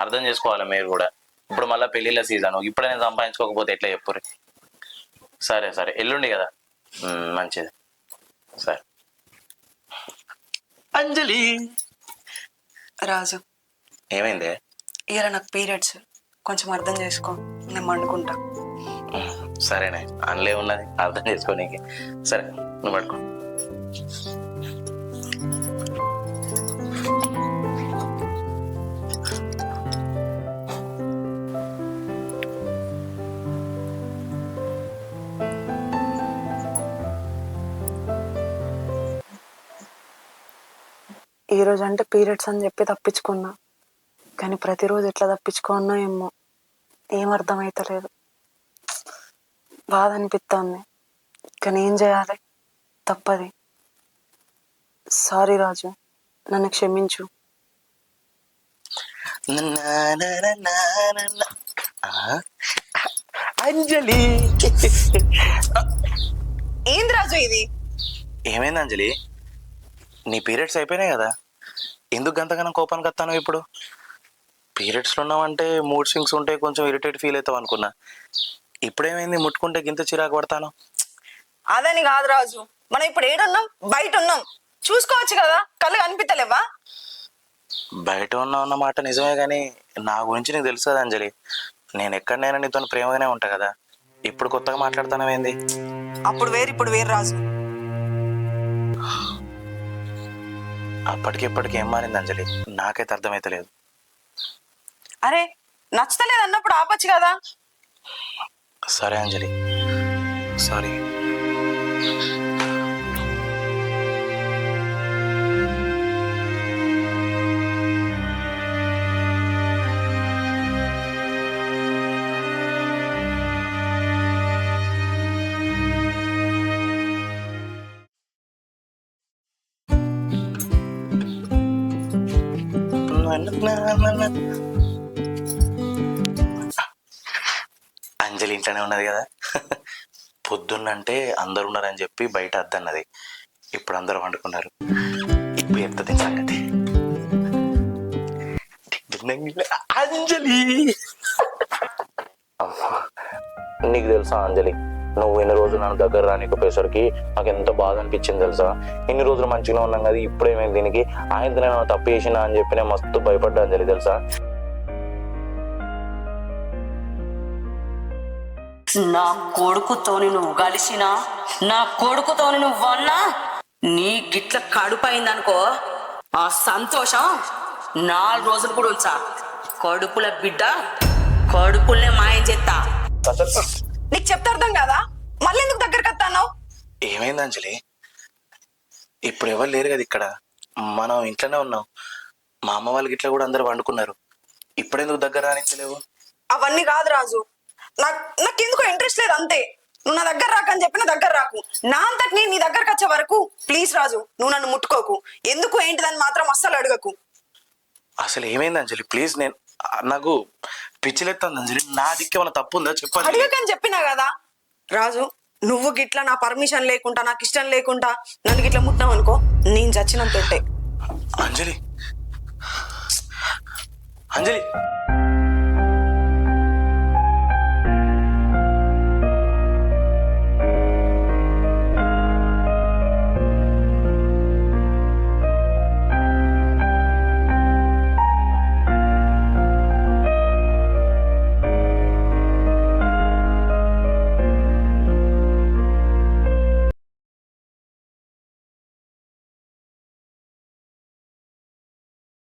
అర్థం చేసుకోవాలి మీరు కూడా. ఇప్పుడు మళ్ళీ పెళ్లిళ్ళ సీజను, ఇప్పుడే నేను సంపాదించుకోకపోతే ఎట్లా చెప్పుర్రి? సరే సరే, ఎల్లుండి కదా, మంచిది. సరే. అంజలి, రాజు ఏమైంది? ఇవాళ నాకు పీరియడ్స్, కొంచెం అర్థం చేసుకో, నేను వండుకుంటా. సరేనే, అందులో ఉన్నది అర్థం చేసుకోనీకి. సరే నువ్వు పడుకో. ఈ రోజు అంటే పీరియడ్స్ అని చెప్పి తప్పించుకున్నా, కానీ ప్రతిరోజు ఎట్లా తప్పించుకున్నా ఏమో, ఏం అర్థమైతలేదు. బాధ అనిపిస్తుంది, కానీ ఏం చేయాలి, తప్పది. సారీ రాజు, నన్ను క్షమించు. అంజలి, ఏంది రాజు ఇది? ఏమైంది అంజలి? నీ పీరియడ్స్ అయిపోయినాయి కదా, ఎందుకు అంతగానో కోపానికి వస్తాను ఇప్పుడు? పీరియడ్స్లో ఉన్నావంటే మూడ్ స్వింగ్స్ ఉంటే కొంచెం ఇరిటేట్ ఫీల్ అవుతావు అనుకున్నా. ఇప్పుడేమైంది, ముట్టుకుంటే గింత చిరాకు పడతాను? అదని కాదు రాజు, మనం ఇప్పుడు ఏడున్నాం, బయట ఉన్నాం, చూసుకోవచ్చు కదా, కళ్ళు కనిపిస్తలేవా? బయట ఉన్న మాట నిజమే, కానీ నా గురించి నీకు తెలుసు కదా అంజలి, నేను ఎక్కడనైనా నీతో ప్రేమగానే ఉంటా కదా. ఇప్పుడు కొత్తగా మాట్లాడుతానవేంది? అప్పుడు వేరు ఇప్పుడు వేరు రాజు. అప్పటికిప్పటికి ఏం మారింది అంజలి, నాకైతే అర్థమైతలేదు. అరే నచ్చతలేదు అన్నప్పుడు ఆపచ్చు కదా. సరే అంజలి, సారీ. అంజలి ఇంట్లోనే ఉన్నది కదా. పొద్దున్నంటే అందరు ఉన్నారని చెప్పి బయట అద్దన్నది. ఇప్పుడు అందరూ వండుకున్నారు. ఇప్పుడు చెప్తుంది సంగతి. అంజలి, నీకు తెలుసా అంజలి, నువ్వు ఎన్ని రోజులు నన్ను దగ్గర రానికపోయేసరికి నాకు ఎంత బాధ అనిపించింది తెలుసా. ఇన్ని రోజులు మంచిగా ఉన్నాం కదా, ఇప్పుడు ఏమైంది దీనికి, ఆయనతో నేను తప్పు చేసినా అని చెప్పి నేను మస్తు భయపడ్డా అంజలి తెలుసా. నా కొడుకుతోని నువ్వు కలిసినా, నా కొడుకుతోని నువ్వు అన్నా, నీ గిట్ల కడుపైందనుకో, ఆ సంతోషం 4 రోజులు కూడా ఉంచా. కడుపుల బిడ్డ కడుపులనే మాయం చేస్తా. నీకు చెప్తే అర్థం కదా, మళ్ళీ ఎందుకు దగ్గరికి వస్తాను? ఏమైంది అంజలి? ఇప్పుడు ఎవరు లేరు కదా ఇక్కడ, మనం ఇంట్లోనే ఉన్నాం. మా అమ్మ వాళ్ళకి ఇట్లా కూడా అందరు వండుకున్నారు. ఇప్పుడెందుకు దగ్గర రానిచ్చలేవు? అవన్నీ కాదు రాజు, నాకెందుకో ఇంట్రెస్ట్ లేదు అంతే. నువ్వు నా దగ్గర రాకని చెప్పిన దగ్గర రాకు. నా అంతటి నేను నీ దగ్గరకు వచ్చే వరకు ప్లీజ్ రాజు, నువ్వు నన్ను ముట్టుకోకు. ఎందుకు ఏంటిదని మాత్రం అస్సలు అడగకు. అసలు ఏమైంది అంజలి? ప్లీజ్, నాకు పిచ్చిలెత్తాను అంజలి. నా దిక్కు ఏమైనా తప్పు ఉందా చెప్పండి. అడగకని చెప్పినా కదా రాజు. నువ్వు గిట్లా నా పర్మిషన్ లేకుండా, నాకు ఇష్టం లేకుండా నన్ను గిట్లా ముట్టావు అనుకో, నేను చచ్చినంత అంజలి, అంజలి